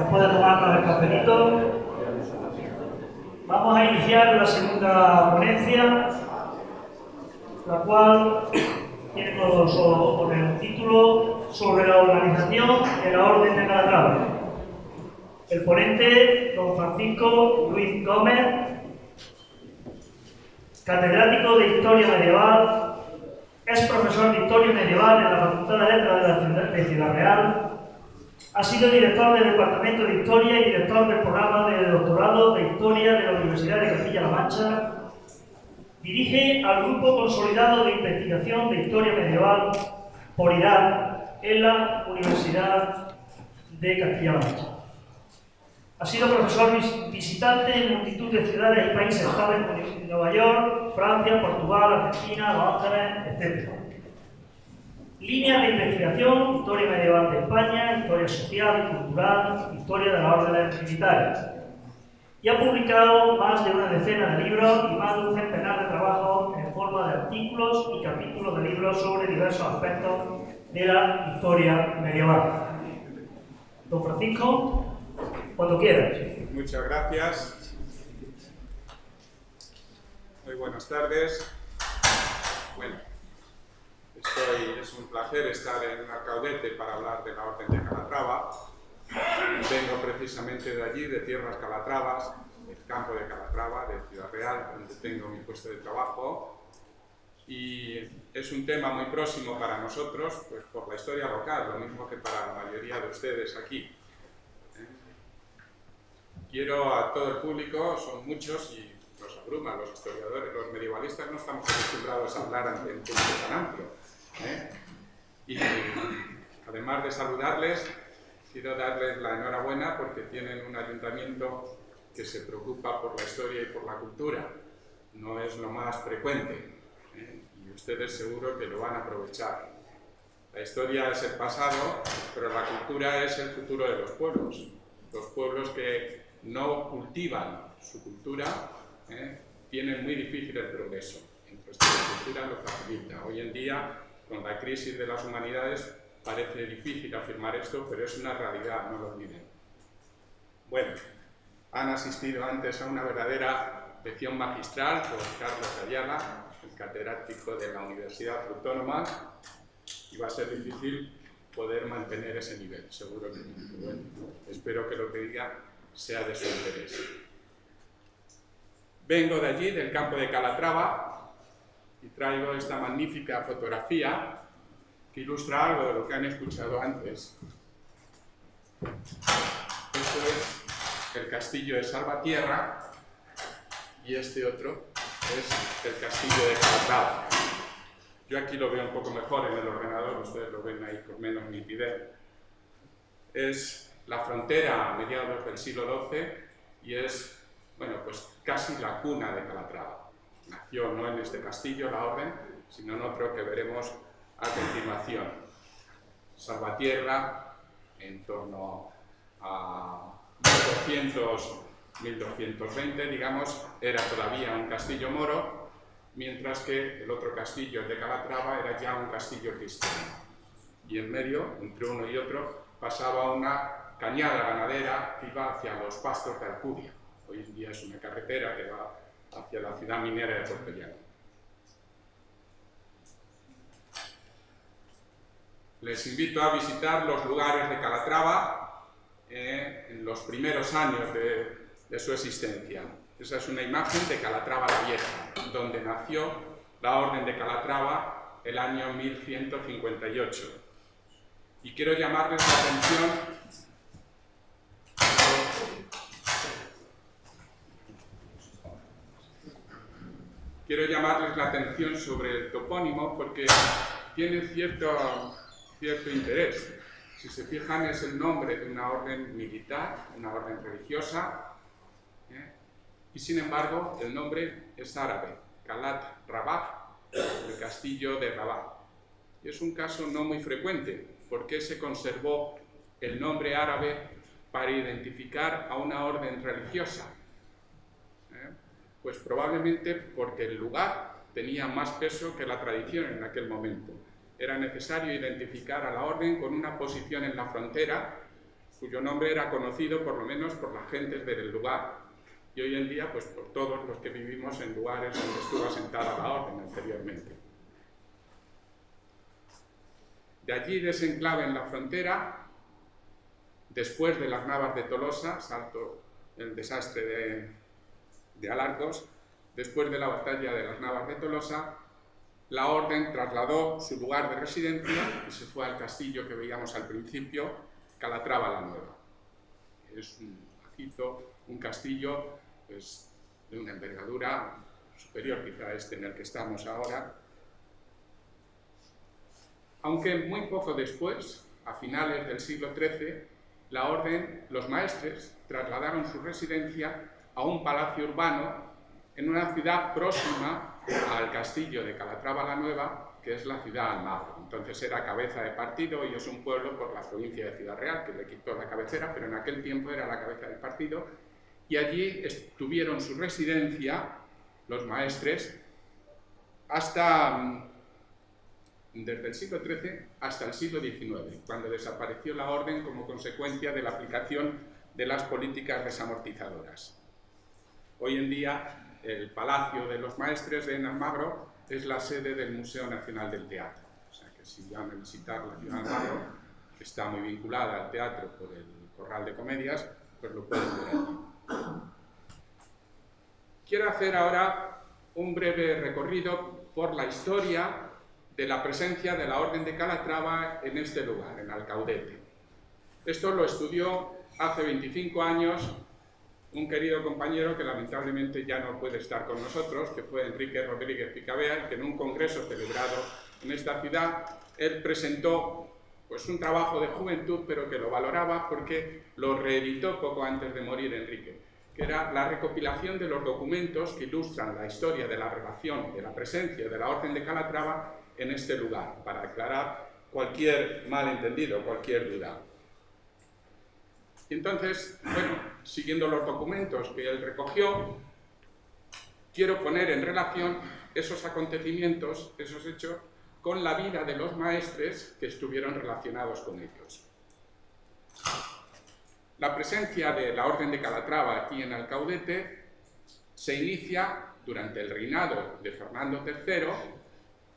después de tomarnos el cafelito, vamos a iniciar la segunda ponencia, la cual tiene con el título sobre la organización de la Orden de Calatrava. El ponente, don Francisco Luis Gómez, catedrático de Historia Medieval, es profesor de Historia Medieval en la Facultad de Letras de Ciudad Real. Ha sido director del Departamento de Historia y director del programa de doctorado de Historia de la Universidad de Castilla-La Mancha. Dirige al Grupo Consolidado de Investigación de Historia Medieval, PORIDAD, en la Universidad de Castilla-La Mancha. Ha sido profesor visitante en multitud de ciudades y países, tales como Nueva York, Francia, Portugal, Argentina, Los Ángeles, etc. Líneas de investigación: Historia Medieval de España, Historia Social y Cultural, Historia de las Órdenes Militares. Y ha publicado más de una decena de libros y más de un centenar de trabajos en forma de artículos y capítulos de libros sobre diversos aspectos de la historia medieval. Don Francisco, cuando quieras. Muchas gracias. Muy buenas tardes. Bueno, es un placer estar en Alcaudete para hablar de la Orden de Calatrava. Vengo precisamente de allí, de Tierras Calatravas, del campo de Calatrava, de Ciudad Real, donde tengo mi puesto de trabajo. Y es un tema muy próximo para nosotros, pues por la historia local, lo mismo que para la mayoría de ustedes aquí. Quiero a todo el público, son muchos y nos abruman los historiadores, los medievalistas no estamos acostumbrados a hablar ante un público tan amplio. Y además de saludarles, quiero darles la enhorabuena porque tienen un ayuntamiento que se preocupa por la historia y por la cultura. No es lo más frecuente, y ustedes seguro que lo van a aprovechar. La historia es el pasado, pero la cultura es el futuro de los pueblos. Los pueblos que no cultivan su cultura tienen muy difícil el progreso, mientras que la cultura lo facilita. Hoy en día, con la crisis de las humanidades, parece difícil afirmar esto, pero es una realidad, no lo olviden. Bueno, han asistido antes a una verdadera lección magistral por Carlos Ayala, el catedrático de la Universidad Autónoma, y va a ser difícil poder mantener ese nivel, seguro que no. Bueno, espero que lo que diga sea de su interés. Vengo de allí, del campo de Calatrava, y traigo esta magnífica fotografía que ilustra algo de lo que han escuchado antes. Esto es el castillo de Salvatierra y este otro es el castillo de Calatrava. Yo aquí lo veo un poco mejor en el ordenador, ustedes lo ven ahí con menos nitidez. Es la frontera a mediados del siglo XII y es, bueno, pues casi la cuna de Calatrava. Nació no en este castillo la orden, sino en otro que veremos a continuación. Salvatierra, en torno a 1220, digamos, era todavía un castillo moro, mientras que el otro castillo, el de Calatrava, era ya un castillo cristiano. Y en medio, entre uno y otro, pasaba una cañada ganadera que iba hacia los pastos de Alcudia. Hoy en día es una carretera que va hacia la ciudad minera de Puerto Llano. Les invito a visitar los lugares de Calatrava en los primeros años de su existencia. Esa es una imagen de Calatrava la Vieja, donde nació la Orden de Calatrava el año 1158. Y quiero llamarles la atención sobre el topónimo porque tiene cierto interés. Si se fijan, es el nombre de una orden militar, una orden religiosa, y sin embargo el nombre es árabe, Calat Rabah, el castillo de Rabah. Y es un caso no muy frecuente, porque se conservó el nombre árabe para identificar a una orden religiosa. Pues probablemente porque el lugar tenía más peso que la tradición en aquel momento. Era necesario identificar a la orden con una posición en la frontera cuyo nombre era conocido por lo menos por las gentes del lugar, y hoy en día pues por todos los que vivimos en lugares donde estuvo asentada la orden anteriormente. De allí desenclave en la frontera, después de las Navas de Tolosa, salto el desastre de Alarcos, después de la batalla de las Navas de Tolosa, la orden trasladó su lugar de residencia y se fue al castillo que veíamos al principio, Calatrava la Nueva. Es un macizo, un castillo pues, de una envergadura superior quizá a este en el que estamos ahora, aunque muy poco después, a finales del siglo XIII, la orden, los maestres, trasladaron su residencia a un palacio urbano en una ciudad próxima al castillo de Calatrava la Nueva, que es la ciudad de Almagro. Entonces era cabeza de partido y es un pueblo por la provincia de Ciudad Real, que le quitó la cabecera, pero en aquel tiempo era la cabeza del partido, y allí tuvieron su residencia los maestres hasta desde el siglo XIII hasta el siglo XIX, cuando desapareció la orden como consecuencia de la aplicación de las políticas desamortizadoras. Hoy en día, el Palacio de los Maestres en Almagro es la sede del Museo Nacional del Teatro. O sea que si van a visitar la ciudad de Almagro, que está muy vinculada al teatro por el Corral de Comedias, pues lo pueden ver allí. Quiero hacer ahora un breve recorrido por la historia de la presencia de la Orden de Calatrava en este lugar, en Alcaudete. Esto lo estudió hace 25 años un querido compañero que lamentablemente ya no puede estar con nosotros, que fue Enrique Rodríguez Picabea, que en un congreso celebrado en esta ciudad, él presentó pues, un trabajo de juventud, pero que lo valoraba porque lo reeditó poco antes de morir Enrique, que era la recopilación de los documentos que ilustran la historia de la relación, de la presencia de la Orden de Calatrava en este lugar, para aclarar cualquier malentendido, cualquier duda. Y entonces, bueno, siguiendo los documentos que él recogió, quiero poner en relación esos acontecimientos, esos hechos, con la vida de los maestres que estuvieron relacionados con ellos. La presencia de la Orden de Calatrava aquí en Alcaudete se inicia durante el reinado de Fernando III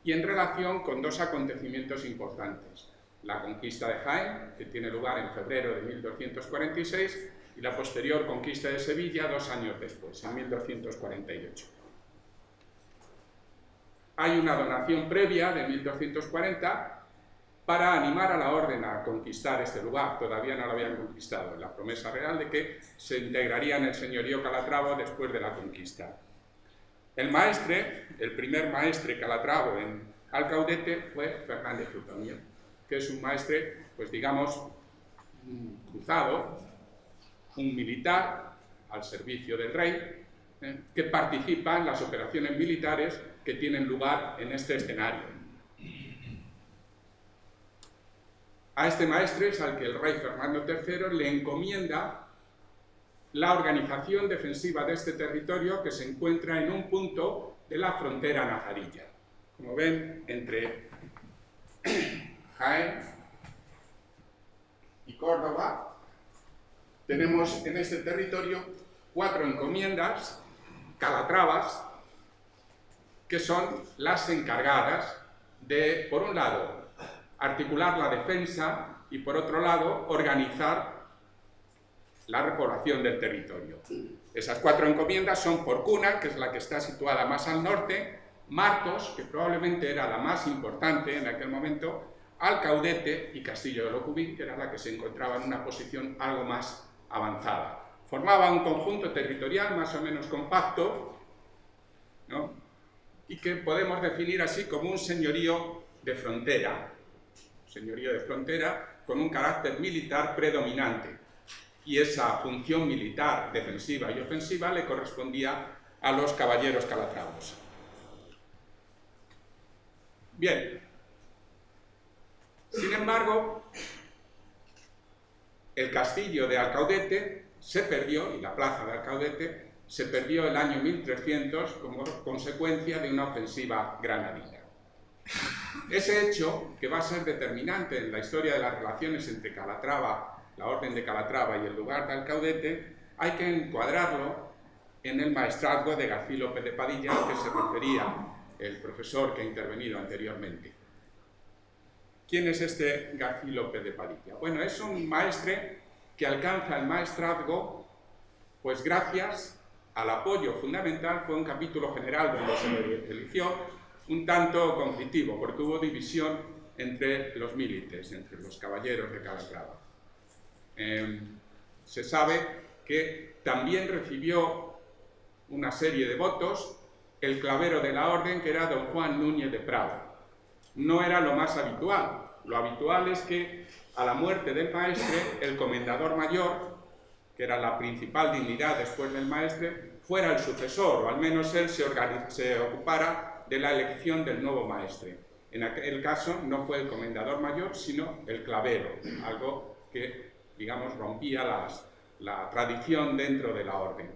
y en relación con dos acontecimientos importantes: la conquista de Jaén, que tiene lugar en febrero de 1246, y la posterior conquista de Sevilla 2 años después, en 1248. Hay una donación previa de 1240 para animar a la orden a conquistar este lugar. Todavía no lo habían conquistado, la promesa real de que se integraría en el señorío Calatrava después de la conquista. El maestre, el primer maestre calatravo en Alcaudete fue Fernández Zutoño, que es un maestre, pues digamos, cruzado, un militar al servicio del rey, que participa en las operaciones militares que tienen lugar en este escenario. A este maestre es al que el rey Fernando III le encomienda la organización defensiva de este territorio que se encuentra en un punto de la frontera najarilla. Como ven, entre Jaén y Córdoba tenemos en este territorio 4 encomiendas calatravas que son las encargadas de, por un lado, articular la defensa y, por otro lado, organizar la repoblación del territorio. Esas 4 encomiendas son Porcuna, que es la que está situada más al norte, Martos, que probablemente era la más importante en aquel momento, Alcaudete y Castillo de Locubín, que era la que se encontraba en una posición algo más avanzada. Formaba un conjunto territorial más o menos compacto, ¿no?, y que podemos definir así como un señorío de frontera. Señorío de frontera con un carácter militar predominante. Y esa función militar defensiva y ofensiva le correspondía a los caballeros calatravos. Bien. Sin embargo, el castillo de Alcaudete se perdió, y la plaza de Alcaudete se perdió el año 1300 como consecuencia de una ofensiva granadina. Ese hecho, que va a ser determinante en la historia de las relaciones entre Calatrava la Orden de Calatrava y el lugar de Alcaudete, hay que encuadrarlo en el maestrazgo de García López de Padilla, al que se refería el profesor que ha intervenido anteriormente. ¿Quién es este García López de Padilla? Bueno, es un maestre que alcanza el maestrazgo, pues gracias al apoyo fundamental, fue un capítulo general donde se le eligió, un tanto conflictivo, porque hubo división entre los milites, entre los caballeros de Calatrava. Se sabe que también recibió una serie de votos el clavero de la orden, que era don Juan Núñez de Prado. No era lo más habitual. Lo habitual es que a la muerte del maestre, el comendador mayor, que era la principal dignidad después del maestre, fuera el sucesor, o al menos él se ocupara de la elección del nuevo maestre. En aquel caso no fue el comendador mayor, sino el clavero, algo que, digamos, rompía la tradición dentro de la orden.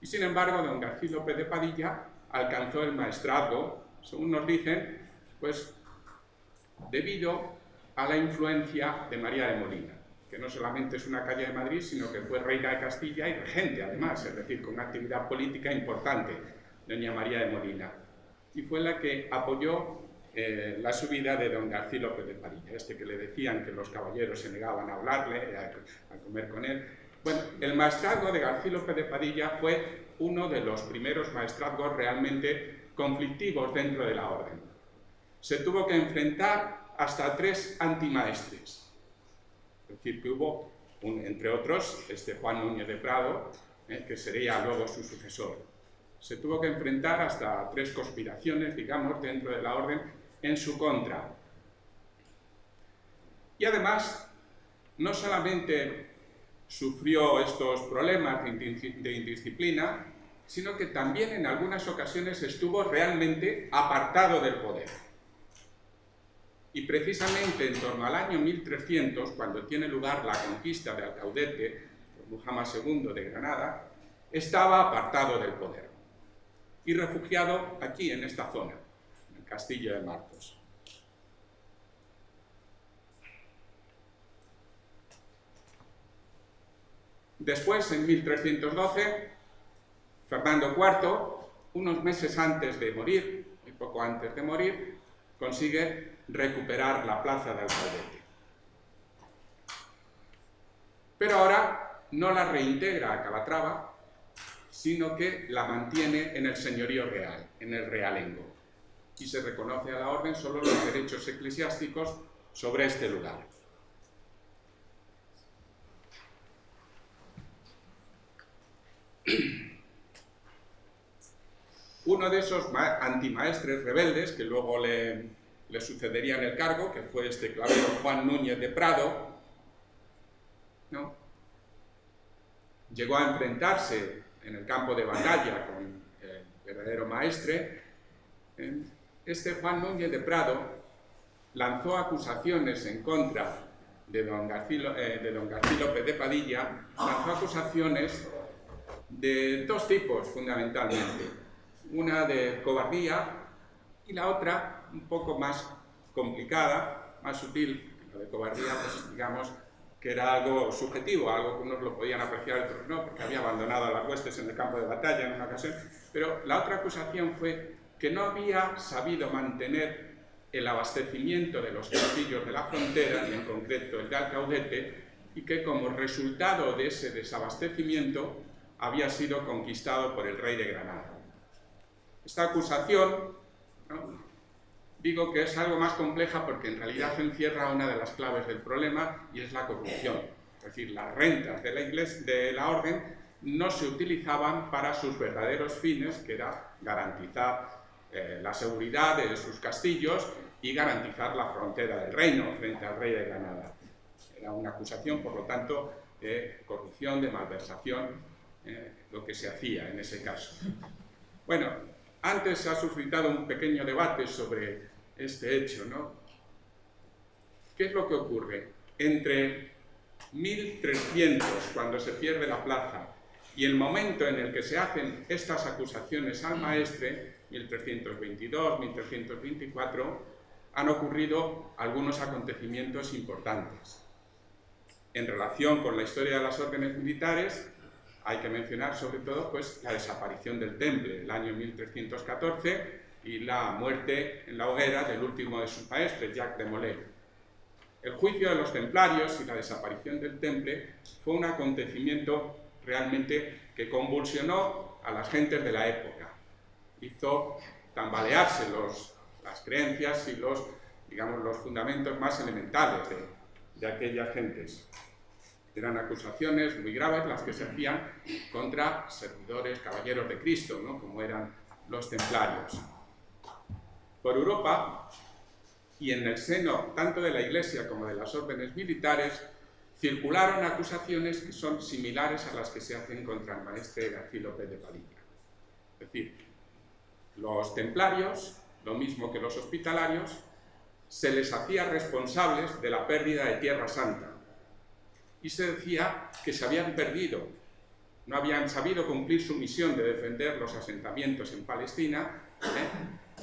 Y sin embargo, don García López de Padilla alcanzó el maestrazgo, según nos dicen, pues debido a la influencia de María de Molina, que no solamente es una calle de Madrid, sino que fue reina de Castilla y regente además, es decir, con una actividad política importante, doña María de Molina, y fue la que apoyó la subida de don García López de Padilla, este que le decían que los caballeros se negaban a hablarle, a comer con él. Bueno, el maestrazgo de García López de Padilla fue uno de los primeros maestrazgos realmente conflictivos dentro de la orden. Se tuvo que enfrentar hasta 3 antimaestres. Es decir, que hubo, entre otros, Juan Núñez de Prado, que sería luego su sucesor. Se tuvo que enfrentar hasta 3 conspiraciones, digamos, dentro de la orden, en su contra. Y además, no solamente sufrió estos problemas de indisciplina, sino que también en algunas ocasiones estuvo realmente apartado del poder. Y precisamente en torno al año 1300, cuando tiene lugar la conquista de Alcaudete por Muhammad II de Granada, estaba apartado del poder y refugiado aquí, en esta zona, en el Castillo de Martos. Después, en 1312, Fernando IV, unos meses antes de morir, y poco antes de morir, consigue recuperar la plaza de Alcaudete. Pero ahora no la reintegra a Calatrava, sino que la mantiene en el señorío real, en el realengo, y se reconoce a la orden solo los derechos eclesiásticos sobre este lugar. Uno de esos antimaestres rebeldes, que luego le sucedería en el cargo, que fue este clavero Juan Núñez de Prado, ¿no?, llegó a enfrentarse en el campo de batalla con el verdadero maestre. Juan Núñez de Prado lanzó acusaciones en contra de don García López de Padilla, lanzó acusaciones de 2 tipos fundamentalmente, una de cobardía y la otra un poco más complicada, más sutil. La de cobardía, pues digamos que era algo subjetivo, algo que unos lo podían apreciar y otros no, porque había abandonado las huestes en el campo de batalla en una ocasión, pero la otra acusación fue que no había sabido mantener el abastecimiento de los castillos de la frontera, y en concreto el de Alcaudete, y que como resultado de ese desabastecimiento había sido conquistado por el rey de Granada. Esta acusación, ¿no?, digo que es algo más compleja porque en realidad encierra una de las claves del problema, y es la corrupción. Es decir, las rentas de la orden no se utilizaban para sus verdaderos fines, que era garantizar la seguridad de sus castillos y garantizar la frontera del reino frente al rey de Granada. Era una acusación, por lo tanto, de corrupción, de malversación, lo que se hacía en ese caso. Bueno, antes se ha suscitado un pequeño debate sobre este hecho, ¿no? ¿Qué es lo que ocurre? Entre 1300, cuando se pierde la plaza, y el momento en el que se hacen estas acusaciones al maestre, 1322, 1324, han ocurrido algunos acontecimientos importantes. En relación con la historia de las órdenes militares, hay que mencionar sobre todo pues, la desaparición del Temple, el año 1314, y la muerte en la hoguera del último de sus maestres, Jacques de Molay. El juicio de los templarios y la desaparición del Temple fue un acontecimiento realmente que convulsionó a las gentes de la época. Hizo tambalearse las creencias y los fundamentos más elementales de aquellas gentes. Eran acusaciones muy graves las que se hacían contra servidores, caballeros de Cristo, ¿no? Como eran los templarios. Por Europa, y en el seno tanto de la Iglesia como de las órdenes militares, circularon acusaciones que son similares a las que se hacen contra el maestre García López de Padilla. Es decir, los templarios, lo mismo que los hospitalarios, se les hacía responsables de la pérdida de Tierra Santa. Y se decía que se habían perdido, no habían sabido cumplir su misión de defender los asentamientos en Palestina,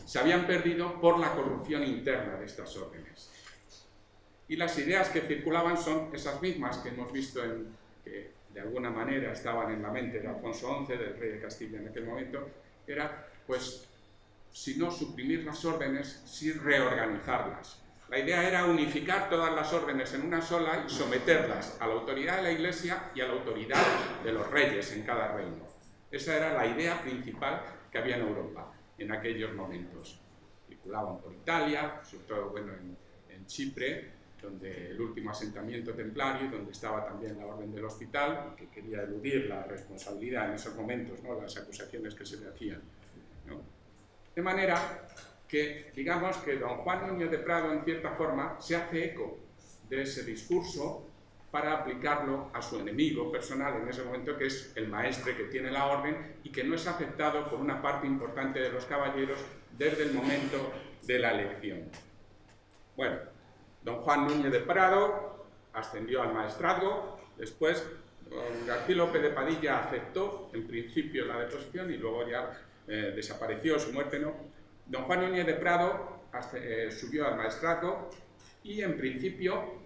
se habían perdido por la corrupción interna de estas órdenes. Y las ideas que circulaban son esas mismas que hemos visto que de alguna manera estaban en la mente de Alfonso XI, del rey de Castilla en aquel momento, era, pues, si no suprimir las órdenes, sí reorganizarlas. La idea era unificar todas las órdenes en una sola y someterlas a la autoridad de la Iglesia y a la autoridad de los reyes en cada reino. Esa era la idea principal que había en Europa en aquellos momentos. Circulaban por Italia, sobre todo bueno, en Chipre, donde el último asentamiento templario, donde estaba también la Orden del Hospital, que quería eludir la responsabilidad en esos momentos, ¿no? Las acusaciones que se le hacían, ¿no? De manera que, digamos que don Juan Núñez de Prado, en cierta forma, se hace eco de ese discurso para aplicarlo a su enemigo personal en ese momento, que es el maestre que tiene la orden y que no es aceptado por una parte importante de los caballeros desde el momento de la elección. Bueno, don Juan Núñez de Prado ascendió al maestrazgo, después don García López de Padilla aceptó en principio la deposición y luego ya desapareció, su muerte no. Don Juan Núñez de Prado subió al maestrazgo y en principio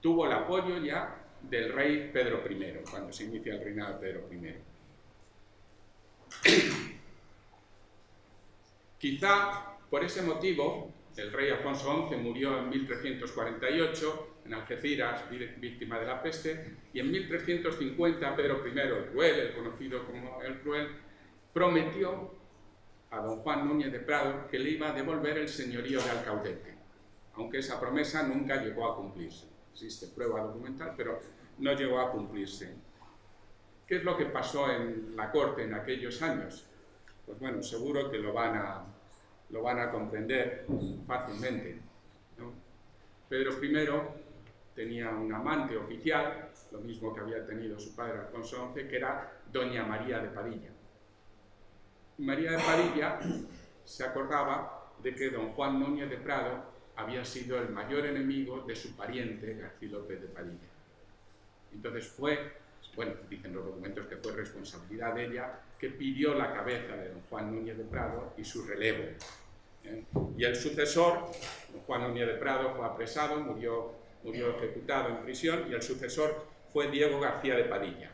tuvo el apoyo ya del rey Pedro I, cuando se inicia el reinado de Pedro I. Quizá por ese motivo el rey Alfonso XI murió en 1348 en Algeciras, víctima de la peste, y en 1350 Pedro I el Cruel, el conocido como el Cruel, prometió a don Juan Núñez de Prado que le iba a devolver el señorío de Alcaudete, aunque esa promesa nunca llegó a cumplirse. Existe prueba documental, pero no llegó a cumplirse. ¿Qué es lo que pasó en la corte en aquellos años? Pues bueno, seguro que lo van a comprender fácilmente, ¿no? Pedro I tenía un amante oficial, lo mismo que había tenido su padre Alfonso XI, que era doña María de Padilla. María de Padilla se acordaba de que don Juan Núñez de Prado había sido el mayor enemigo de su pariente García López de Padilla. Entonces fue, bueno, dicen los documentos que fue responsabilidad de ella, que pidió la cabeza de don Juan Núñez de Prado y su relevo. Y el sucesor, don Juan Núñez de Prado, fue apresado, murió ejecutado en prisión, y el sucesor fue Diego García de Padilla,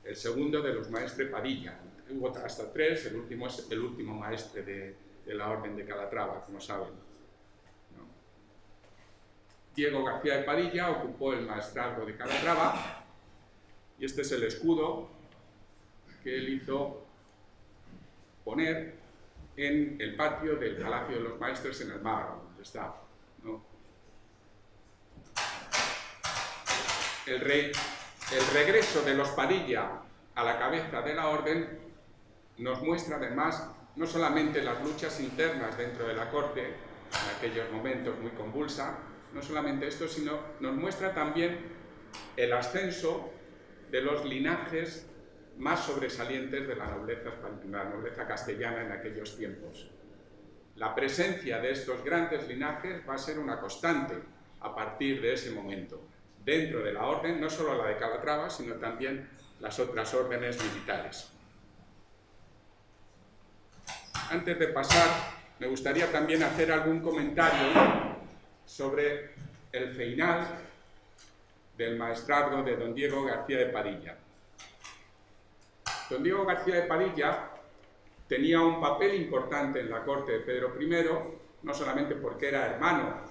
el segundo de los maestres Padilla. Hubo hasta tres, el último es el último maestre de la Orden de Calatrava, como saben, ¿no? Diego García de Padilla ocupó el maestrazgo de Calatrava, y este es el escudo que él hizo poner en el patio del Palacio de los Maestres en el Magro, donde está, ¿no? El regreso de los Padilla a la cabeza de la orden nos muestra además no solamente las luchas internas dentro de la corte, en aquellos momentos muy convulsa, no solamente esto, sino nos muestra también el ascenso de los linajes más sobresalientes de la nobleza castellana en aquellos tiempos. La presencia de estos grandes linajes va a ser una constante a partir de ese momento, dentro de la orden, no solo la de Calatrava, sino también las otras órdenes militares. Antes de pasar, me gustaría también hacer algún comentario sobre el final del maestrazgo de don Diego García de Padilla. Don Diego García de Padilla tenía un papel importante en la corte de Pedro I, no solamente porque era hermano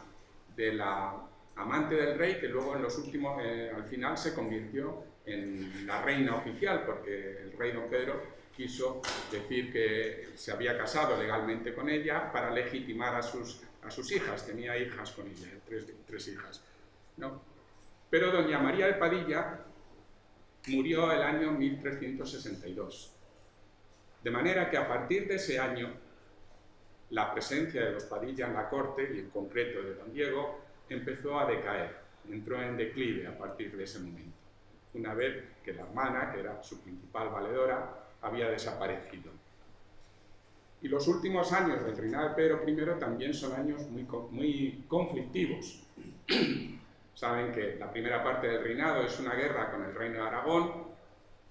de la amante del rey, que luego en los últimos, al final se convirtió en la reina oficial, porque el rey don Pedro quiso decir que se había casado legalmente con ella para legitimar a sus hijas. Tenía hijas con ella, tres hijas, ¿no? Pero doña María de Padilla murió el año 1362. De manera que a partir de ese año, la presencia de los Padilla en la corte, y en concreto de don Diego, empezó a decaer, entró en declive a partir de ese momento, una vez que la hermana, que era su principal valedora, había desaparecido. Y los últimos años del reinado de Pedro I también son años muy conflictivos. Saben que la primera parte del reinado es una guerra con el reino de Aragón,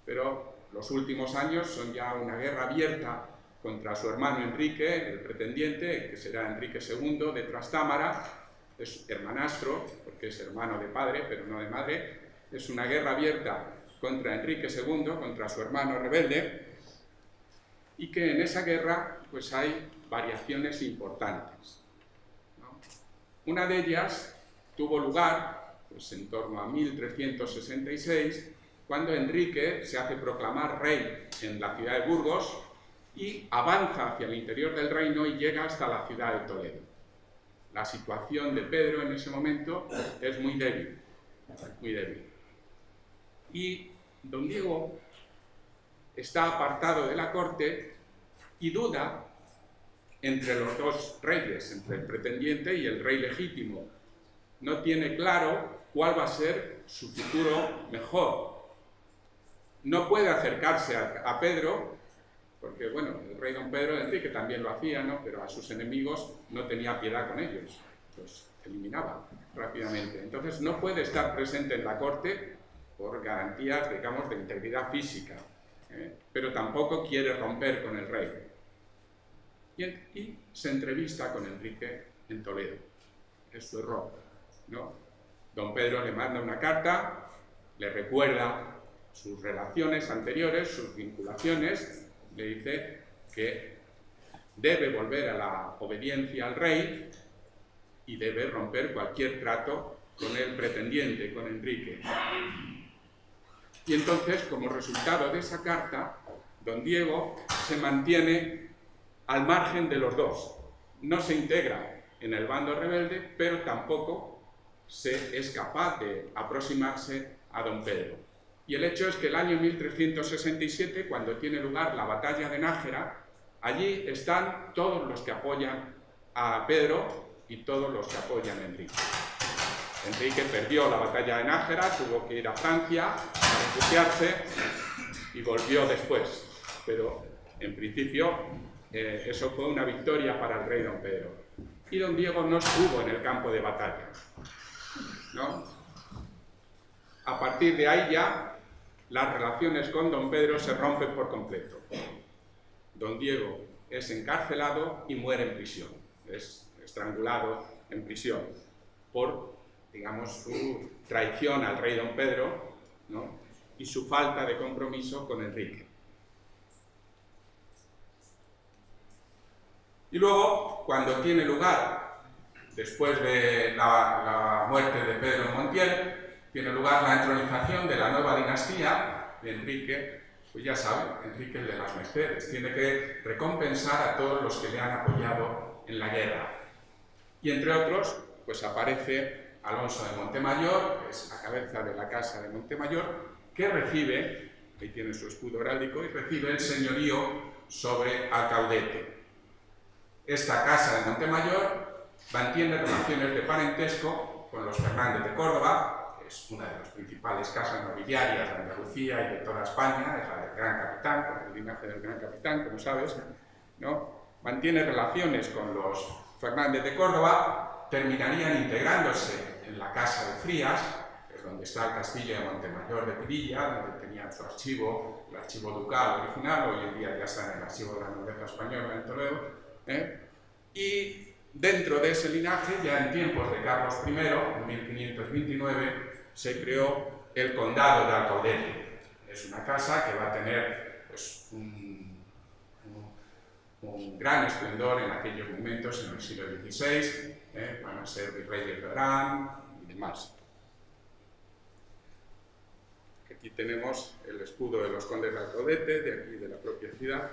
pero los últimos años son ya una guerra abierta contra su hermano Enrique, el pretendiente, que será Enrique II de Trastámara. Es hermanastro, porque es hermano de padre, pero no de madre. Es una guerra abierta contra Enrique II, contra su hermano rebelde, y que en esa guerra pues hay variaciones importantes, ¿no? Una de ellas tuvo lugar pues, en torno a 1366, cuando Enrique se hace proclamar rey en la ciudad de Burgos y avanza hacia el interior del reino y llega hasta la ciudad de Toledo. La situación de Pedro en ese momento es muy débil, muy débil. Y don Diego está apartado de la corte y duda entre los dos reyes, entre el pretendiente y el rey legítimo. No tiene claro cuál va a ser su futuro mejor. No puede acercarse a Pedro, porque, bueno, el rey don Pedro de Enrique también lo hacía, ¿no? Pero a sus enemigos no tenía piedad con ellos, los eliminaba rápidamente. Entonces no puede estar presente en la corte por garantías, digamos, de integridad física, pero tampoco quiere romper con el rey. Y se entrevista con Enrique en Toledo. Es su error, ¿no? Don Pedro le manda una carta, le recuerda sus relaciones anteriores, sus vinculaciones, le dice que debe volver a la obediencia al rey y debe romper cualquier trato con el pretendiente, con Enrique. Y entonces, como resultado de esa carta, don Diego se mantiene al margen de los dos. No se integra en el bando rebelde, pero tampoco es capaz de aproximarse a don Pedro. Y el hecho es que el año 1367, cuando tiene lugar la batalla de Nájera, allí están todos los que apoyan a Pedro y todos los que apoyan a Enrique. Enrique perdió la batalla de Nájera, tuvo que ir a Francia a refugiarse y volvió después. Pero, en principio, eso fue una victoria para el rey don Pedro. Y don Diego no estuvo en el campo de batalla, ¿no? A partir de ahí ya las relaciones con don Pedro se rompen por completo. Don Diego es encarcelado y muere en prisión. Es estrangulado en prisión por, digamos, su traición al rey don Pedro, ¿no? Y su falta de compromiso con Enrique. Y luego, cuando tiene lugar, después de la muerte de Pedro Montiel, tiene lugar la entronización de la nueva dinastía de Enrique, pues ya saben, Enrique el de las Mercedes, tiene que recompensar a todos los que le han apoyado en la guerra. Y entre otros, pues aparece Alonso de Montemayor, que es la cabeza de la casa de Montemayor, que recibe, ahí tiene su escudo heráldico, y recibe el señorío sobre Alcaudete. Esta casa de Montemayor mantiene relaciones de parentesco con los Fernández de Córdoba, que es una de las principales casas nobiliarias de Andalucía y de toda España, es la del Gran Capitán, con el linaje del Gran Capitán, como sabes, ¿no? Mantiene relaciones con los Fernández de Córdoba, terminarían integrándose en la Casa de Frías, que es donde está el castillo de Montemayor de Pirilla, donde tenían su archivo, el archivo ducal original, hoy en día ya está en el archivo de la Nobleza Española en Toledo, y dentro de ese linaje, ya en tiempos de Carlos I, en 1529, se creó el condado de Alcaudete. Es una casa que va a tener pues, un gran esplendor en aquellos momentos, en el siglo XVI, van a ser virreyes de Orán y demás. Aquí tenemos el escudo de los condes de Alcaudete, de aquí de la propia ciudad.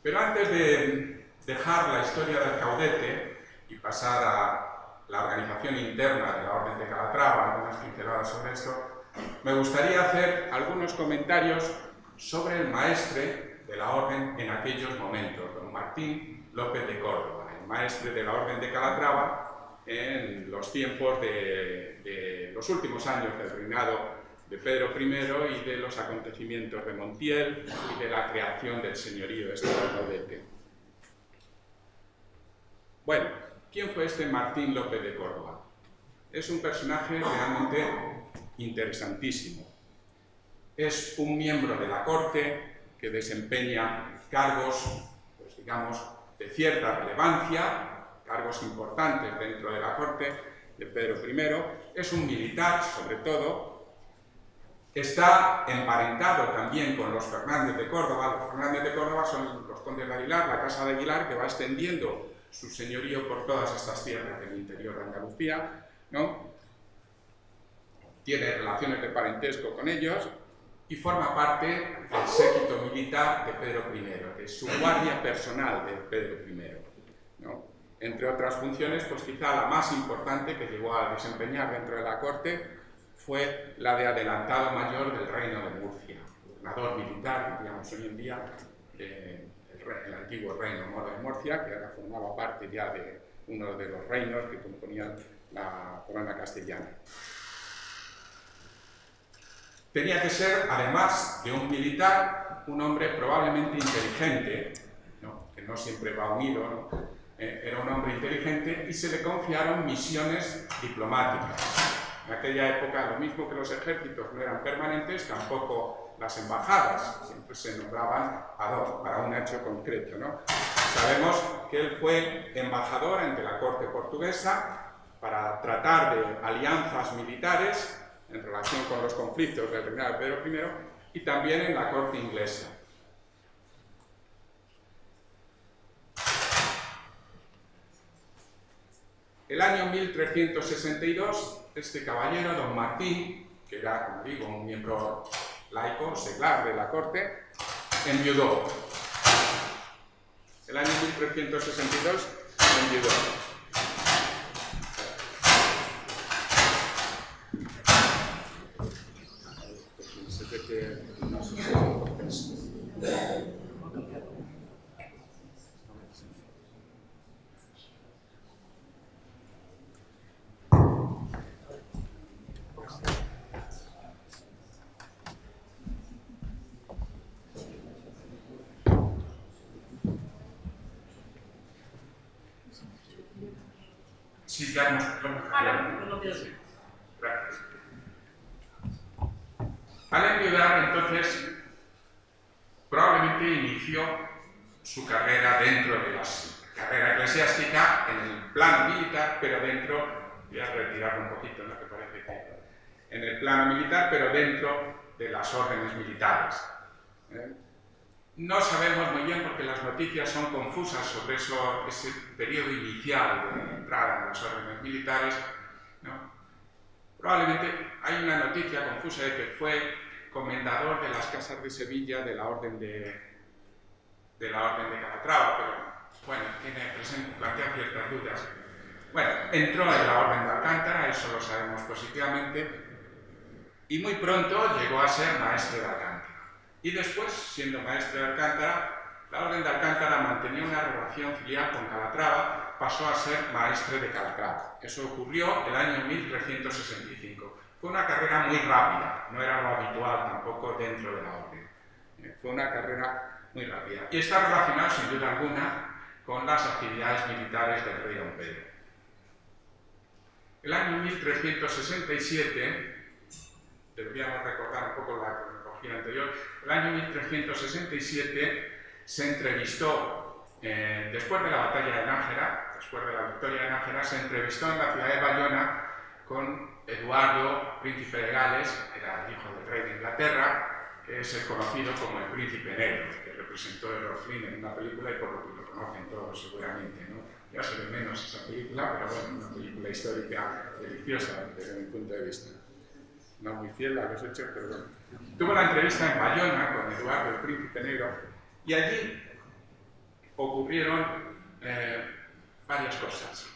Pero antes de dejar la historia de Alcaudete y pasar a la organización interna de la Orden de Calatrava, algunas pinceladas sobre esto, me gustaría hacer algunos comentarios sobre el maestre de la Orden en aquellos momentos, don Martín López de Córdoba, el maestre de la Orden de Calatrava en los tiempos de los últimos años del reinado de Pedro I y de los acontecimientos de Montiel y de la creación del señorío de Alcaudete. Bueno, ¿quién fue este Martín López de Córdoba? Es un personaje realmente interesantísimo. Es un miembro de la corte que desempeña cargos, pues digamos, de cierta relevancia, cargos importantes dentro de la corte de Pedro I. Es un militar, sobre todo. Está emparentado también con los Fernández de Córdoba. Los Fernández de Córdoba son los condes de Aguilar, la casa de Aguilar, que va extendiendo su señorío por todas estas tierras del interior de Andalucía, ¿no? Tiene relaciones de parentesco con ellos y forma parte del séquito militar de Pedro I, de su guardia personal de Pedro I, ¿no? Entre otras funciones, pues quizá la más importante que llegó a desempeñar dentro de la corte fue la de adelantado mayor del Reino de Murcia, gobernador militar, diríamos hoy en día, el antiguo reino moro de Murcia, que ahora formaba parte ya de uno de los reinos que componían la corona castellana. Tenía que ser, además de un militar, un hombre probablemente inteligente, ¿no? Que no siempre va unido, ¿no? Era un hombre inteligente y se le confiaron misiones diplomáticas. En aquella época, lo mismo que los ejércitos no eran permanentes, tampoco las embajadas, siempre se nombraban ad hoc, para un hecho concreto, ¿no? Sabemos que él fue embajador ante la corte portuguesa para tratar de alianzas militares en relación con los conflictos del reinado de Pedro I y también en la corte inglesa. El año 1362, este caballero, don Martín, que era, como digo, un miembro laico, seglar de la corte, enviudó. El año 1362 enviudó. Sí, ya gracias. Al enviudar, entonces, probablemente inició su carrera dentro de la carrera eclesiástica en el plano militar, pero dentro, voy a retirarlo un poquito, ¿no? Que parece que en el plano militar, pero dentro de las órdenes militares. No sabemos muy bien porque las noticias son confusas sobre ese periodo inicial de entrada en las órdenes militares, ¿no? Probablemente hay una noticia confusa de que fue comendador de las casas de Sevilla de la orden de Calatrava, pero bueno, plantea ciertas dudas. Bueno, entró en la orden de Alcántara, eso lo sabemos positivamente, y muy pronto llegó a ser maestre de Alcántara. Y después, siendo maestre de Alcántara, la orden de Alcántara mantenía una relación filial con Calatrava, pasó a ser maestre de Calatrava. Eso ocurrió el año 1365. Fue una carrera muy rápida, no era lo habitual tampoco dentro de la orden. Fue una carrera muy rápida. Y está relacionado, sin duda alguna, con las actividades militares del rey don Pedro. El año 1367, deberíamos recordar un poco la cronología anterior, el año 1367 se entrevistó, después de la batalla de Nájera, después de la victoria de Nájera, se entrevistó en la ciudad de Bayona con Eduardo, príncipe de Gales, era el hijo del rey de Inglaterra, que es el conocido como el príncipe negro, que representó Errol Flynn en una película y por lo que lo conocen todos seguramente, ¿no? Ya se ve menos esa película, pero bueno, una película histórica deliciosa desde mi punto de vista. No muy fiel a los hechos, pero bueno. Tuvo la entrevista en Bayona con Eduardo, el príncipe negro, y allí ocurrieron varias cosas.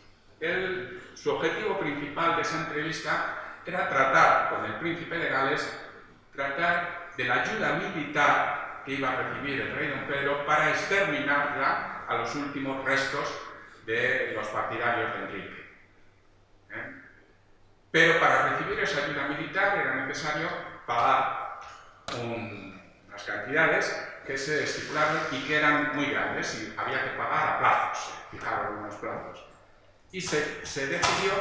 Su objetivo principal de esa entrevista era tratar con el príncipe de Gales, tratar de la ayuda militar que iba a recibir el rey don Pedro para exterminarla a los últimos restos de los partidarios de Enrique. Pero para recibir esa ayuda militar era necesario pagar unas cantidades que se estipularon y que eran muy grandes y había que pagar a plazos, fijaron unos plazos. Y se decidió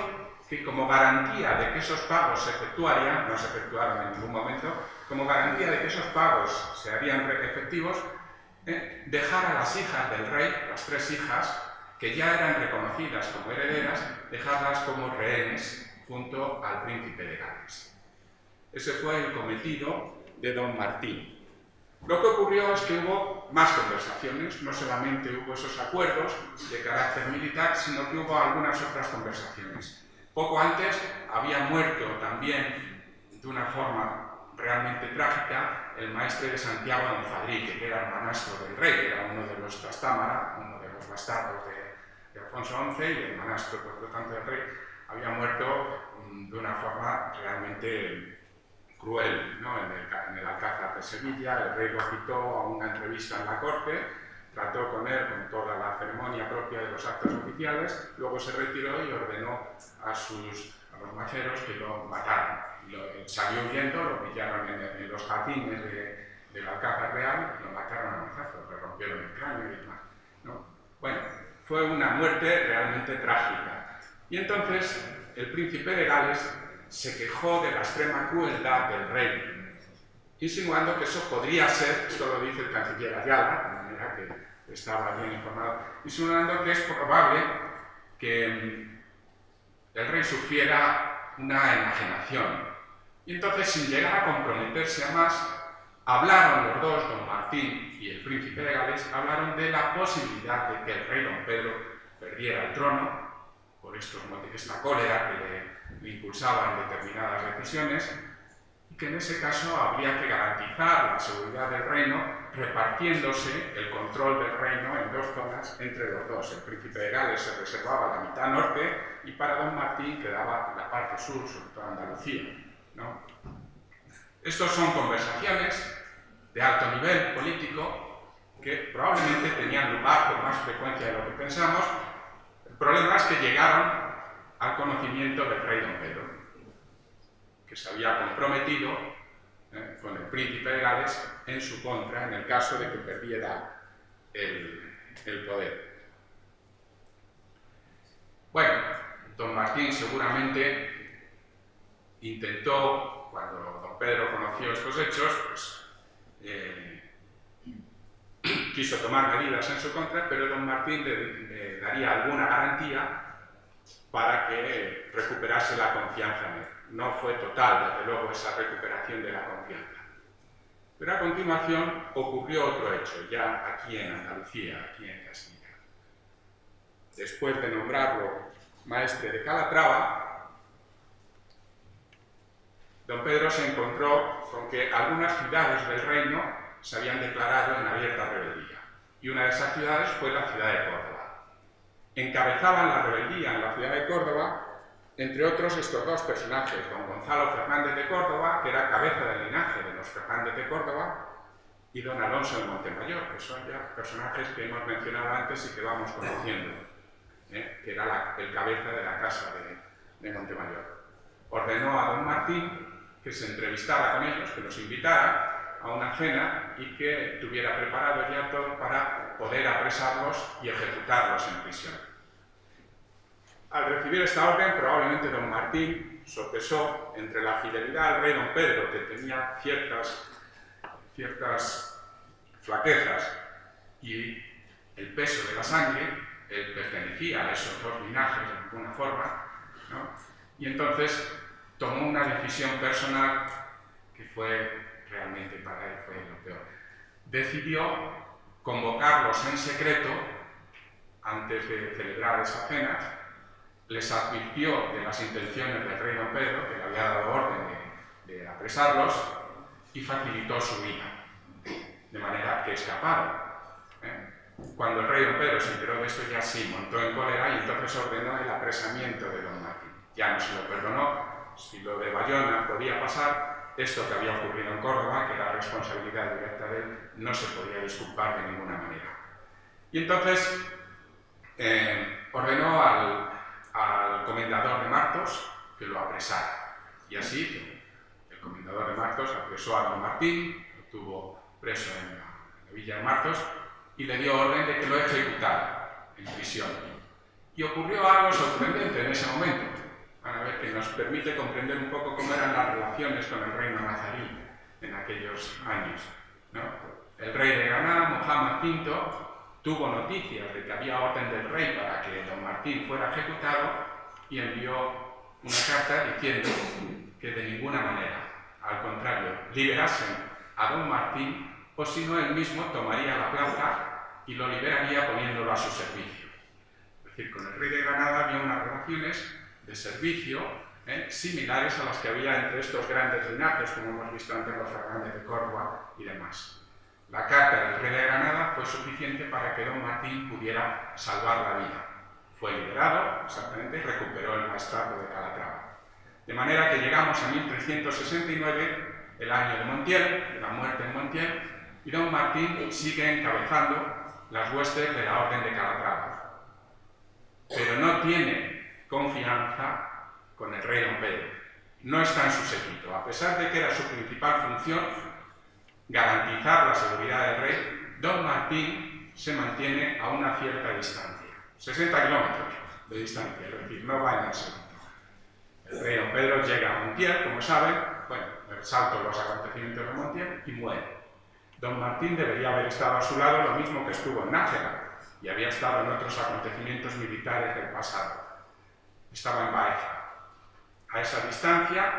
que como garantía de que esos pagos se efectuarían, no se efectuaron en ningún momento, como garantía de que esos pagos se harían efectivos, dejar a las hijas del rey, las 3 hijas, que ya eran reconocidas como herederas, dejarlas como rehenes junto al príncipe de Gales. Ese fue el cometido de don Martín. Lo que ocurrió es que hubo más conversaciones, no solamente hubo esos acuerdos de carácter militar, sino que hubo algunas otras conversaciones. Poco antes había muerto también, de una forma realmente trágica, el maestre de Santiago don Fadrique, que era hermanastro del rey, era uno de los Trastámara, uno de los bastardos de Alfonso XI y el manastro, por lo tanto, del rey, había muerto de una forma realmente cruel, ¿no? En el Alcázar de Sevilla. El rey lo citó a una entrevista en la corte, trató con él con toda la ceremonia propia de los actos oficiales, luego se retiró y ordenó a los maceros que lo mataran. Salió huyendo, lo pillaron en los jardines del Alcázar Real y lo mataron a mazazos, le rompieron el cráneo y demás, ¿no? Bueno, fue una muerte realmente trágica. Y entonces el príncipe de Gales se quejó de la extrema crueldad del rey, insinuando que eso podría ser, esto lo dice el canciller Ayala, de manera que estaba bien informado, insinuando que es probable que el rey sufriera una enajenación. Y entonces, sin llegar a comprometerse a más, hablaron los dos, don Martín y el príncipe de Gales, hablaron de la posibilidad de que el rey don Pedro perdiera el trono, por esta cólera que le impulsaba en determinadas decisiones, y que en ese caso habría que garantizar la seguridad del reino repartiéndose el control del reino en 2 zonas entre los dos. El príncipe de Gales se reservaba la mitad norte y para don Martín quedaba la parte sur, sobre todo Andalucía, ¿no? Estos son conversaciones de alto nivel político que probablemente tenían lugar con más frecuencia de lo que pensamos. El problema es que llegaron al conocimiento del rey don Pedro, que se había comprometido con el príncipe de Gales en su contra en el caso de que perdiera el poder. Bueno, don Martín seguramente intentó, cuando don Pedro conoció estos hechos, pues, quiso tomar medidas en su contra, pero don Martín le daría alguna garantía para que recuperase la confianza en él. No fue total, desde luego, esa recuperación de la confianza. Pero a continuación ocurrió otro hecho, ya aquí en Andalucía, aquí en Castilla. Después de nombrarlo maestre de Calatrava, don Pedro se encontró con que algunas ciudades del reino se habían declarado en abierta rebeldía. Y una de esas ciudades fue la ciudad de Córdoba. Encabezaban la rebeldía en la ciudad de Córdoba, entre otros, estos 2 personajes, don Gonzalo Fernández de Córdoba, que era cabeza del linaje de los Fernández de Córdoba, y don Alonso de Montemayor, que son ya personajes que hemos mencionado antes y que vamos conociendo, que era el cabeza de la casa de Montemayor. Ordenó a don Martín que se entrevistara con ellos, que los invitara a una cena y que tuviera preparado ya todo para poder apresarlos y ejecutarlos en prisión. Al recibir esta orden, probablemente don Martín sopesó entre la fidelidad al rey don Pedro, que tenía ciertas flaquezas, y el peso de la sangre. Él pertenecía a esos 2 linajes de alguna forma, ¿no? Y entonces tomó una decisión personal que fue realmente para él fue lo peor. Decidió convocarlos en secreto antes de celebrar esas cenas, les advirtió de las intenciones del rey don Pedro, que le había dado orden de apresarlos, y facilitó su vida, de manera que escaparon. Cuando el rey don Pedro se enteró de esto, ya sí montó en cólera y entonces ordenó el apresamiento de don Martín. Ya no se lo perdonó. Si lo de Bayona podía pasar, esto que había ocurrido en Córdoba, que era responsabilidad directa de él, no se podía disculpar de ninguna manera. Y entonces ordenó al comendador de Martos que lo apresara. Y así hizo. El comendador de Martos apresó a don Martín, lo tuvo preso en la villa de Martos y le dio orden de que lo ejecutara en prisión. Y ocurrió algo sorprendente en ese momento. Van a ver que nos permite comprender un poco cómo eran las relaciones con el reino nazarí en aquellos años, ¿no? El rey de Granada, Mohammed V, tuvo noticias de que había orden del rey para que don Martín fuera ejecutado y envió una carta diciendo que de ninguna manera, al contrario, liberasen a don Martín o si no él mismo tomaría la plaza y lo liberaría poniéndolo a su servicio. Es decir, con el rey de Granada había unas relaciones de servicio similares a las que había entre estos grandes linajes, como hemos visto antes los Fernández de Córdoba y demás. La carta del rey de Granada fue suficiente para que don Martín pudiera salvar la vida. Fue liberado, exactamente, y recuperó el maestrazgo de Calatrava. De manera que llegamos a 1369, el año de Montiel, de la muerte de Montiel, y don Martín sigue encabezando las huestes de la Orden de Calatrava. Pero no tiene confianza con el rey don Pedro. No está en su séquito. A pesar de que era su principal función garantizar la seguridad del rey, don Martín se mantiene a una cierta distancia. 60 kilómetros de distancia, es decir, no va en el séquito. El rey don Pedro llega a Montiel, como saben, bueno, salto los acontecimientos de Montiel y muere. Don Martín debería haber estado a su lado lo mismo que estuvo en Nájera y había estado en otros acontecimientos militares del pasado. Estaba en Baeza. A esa distancia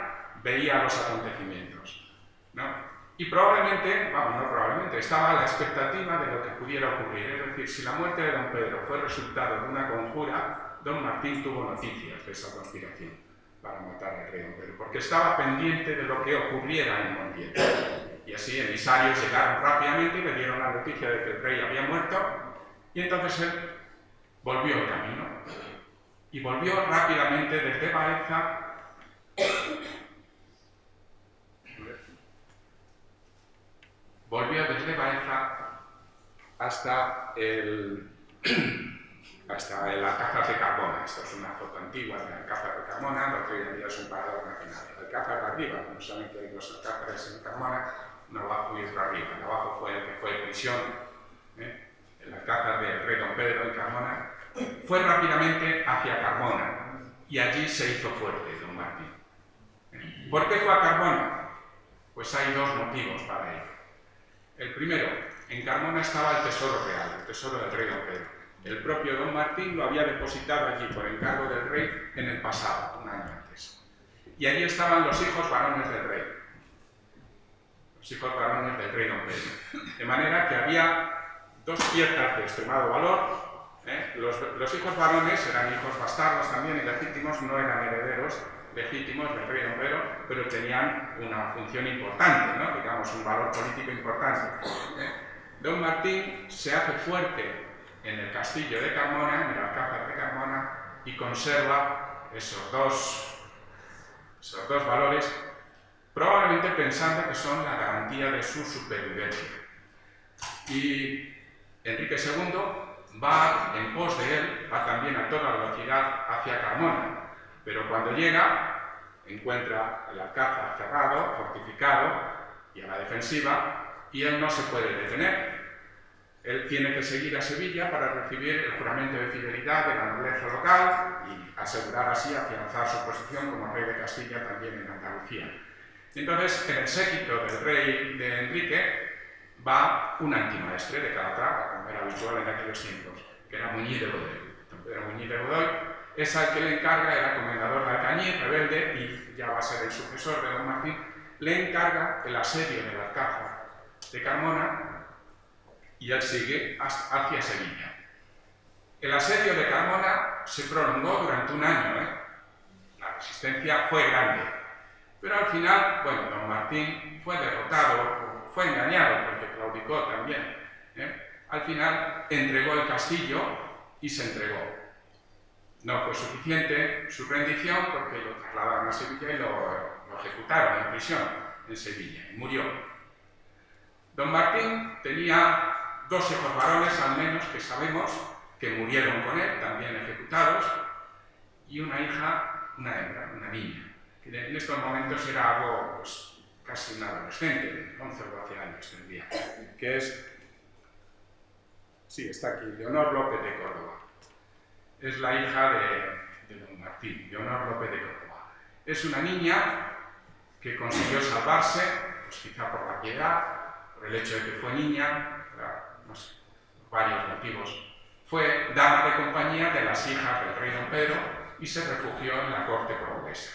veía los acontecimientos, ¿no? Y probablemente, vamos, no probablemente, estaba a la expectativa de lo que pudiera ocurrir. Es decir, si la muerte de don Pedro fue resultado de una conjura, don Martín tuvo noticias de esa conspiración para matar al rey don Pedro, porque estaba pendiente de lo que ocurriera en Montiel. Y así emisarios llegaron rápidamente y le dieron la noticia de que el rey había muerto, y entonces él volvió el camino. Y volvió rápidamente desde Baeza hasta el Alcázar de Carmona. Esta es una foto antigua del Alcázar de Carmona, lo que hoy en día es un parador nacional. El Alcázar de arriba, como saben que hay dos alcázares en Carmona, uno abajo y otro arriba. El abajo fue el que fue prisión, el Alcázar del rey don Pedro en Carmona. Fue rápidamente hacia Carmona y allí se hizo fuerte don Martín. ¿Por qué fue a Carmona? Pues hay dos motivos para ello. El primero, en Carmona estaba el tesoro real, el tesoro del rey don Pedro. El propio don Martín lo había depositado allí por encargo del rey en el pasado, un año antes. Y allí estaban los hijos varones del rey. Los hijos varones del rey don Pedro. De manera que había dos piezas de extremado valor. Los hijos varones eran hijos bastardos también, ilegítimos, no eran herederos legítimos del rey don Pedro, pero tenían una función importante, ¿no? Digamos, un valor político importante. Don Martín se hace fuerte en el castillo de Carmona, en el Alcázar de Carmona, y conserva esos dos valores, probablemente pensando que son la garantía de su supervivencia. Y Enrique II va en pos de él, va también a toda velocidad hacia Carmona, pero cuando llega encuentra el Alcázar cerrado, fortificado y a la defensiva, y él no se puede detener. Él tiene que seguir a Sevilla para recibir el juramento de fidelidad de la nobleza local y asegurar así afianzar su posición como rey de Castilla también en Andalucía. Entonces, en el séquito del rey de Enrique va un antimaestre de Calatrava, como era habitual en aquellos tiempos, que era Muñiz de Godoy. Era Muñiz de Godoy, es al que le encarga, era comendador de Alcañiz, rebelde, y ya va a ser el sucesor de don Martín, le encarga el asedio del Alcázar de Carmona y él sigue hacia Sevilla. El asedio de Carmona se prolongó durante un año, La resistencia fue grande, pero al final, bueno, don Martín fue derrotado, fue engañado, porque claudicó también, Al final entregó el castillo y se entregó. No fue suficiente su rendición porque lo trasladaron a Sevilla y lo ejecutaron en prisión en Sevilla y murió. Don Martín tenía 2 hijos varones al menos que sabemos que murieron con él, también ejecutados, y una hija, una hembra, una niña, que en estos momentos era algo, pues, casi un adolescente, de 11 o 12 años tendría, que es, sí, está aquí, Leonor López de Córdoba. Es la hija de don Martín, Leonor López de Córdoba. Es una niña que consiguió salvarse, pues quizá por la piedad, por el hecho de que fue niña, no sé, por varios motivos. Fue dama de compañía de las hijas del rey don Pedro y se refugió en la corte cordobesa.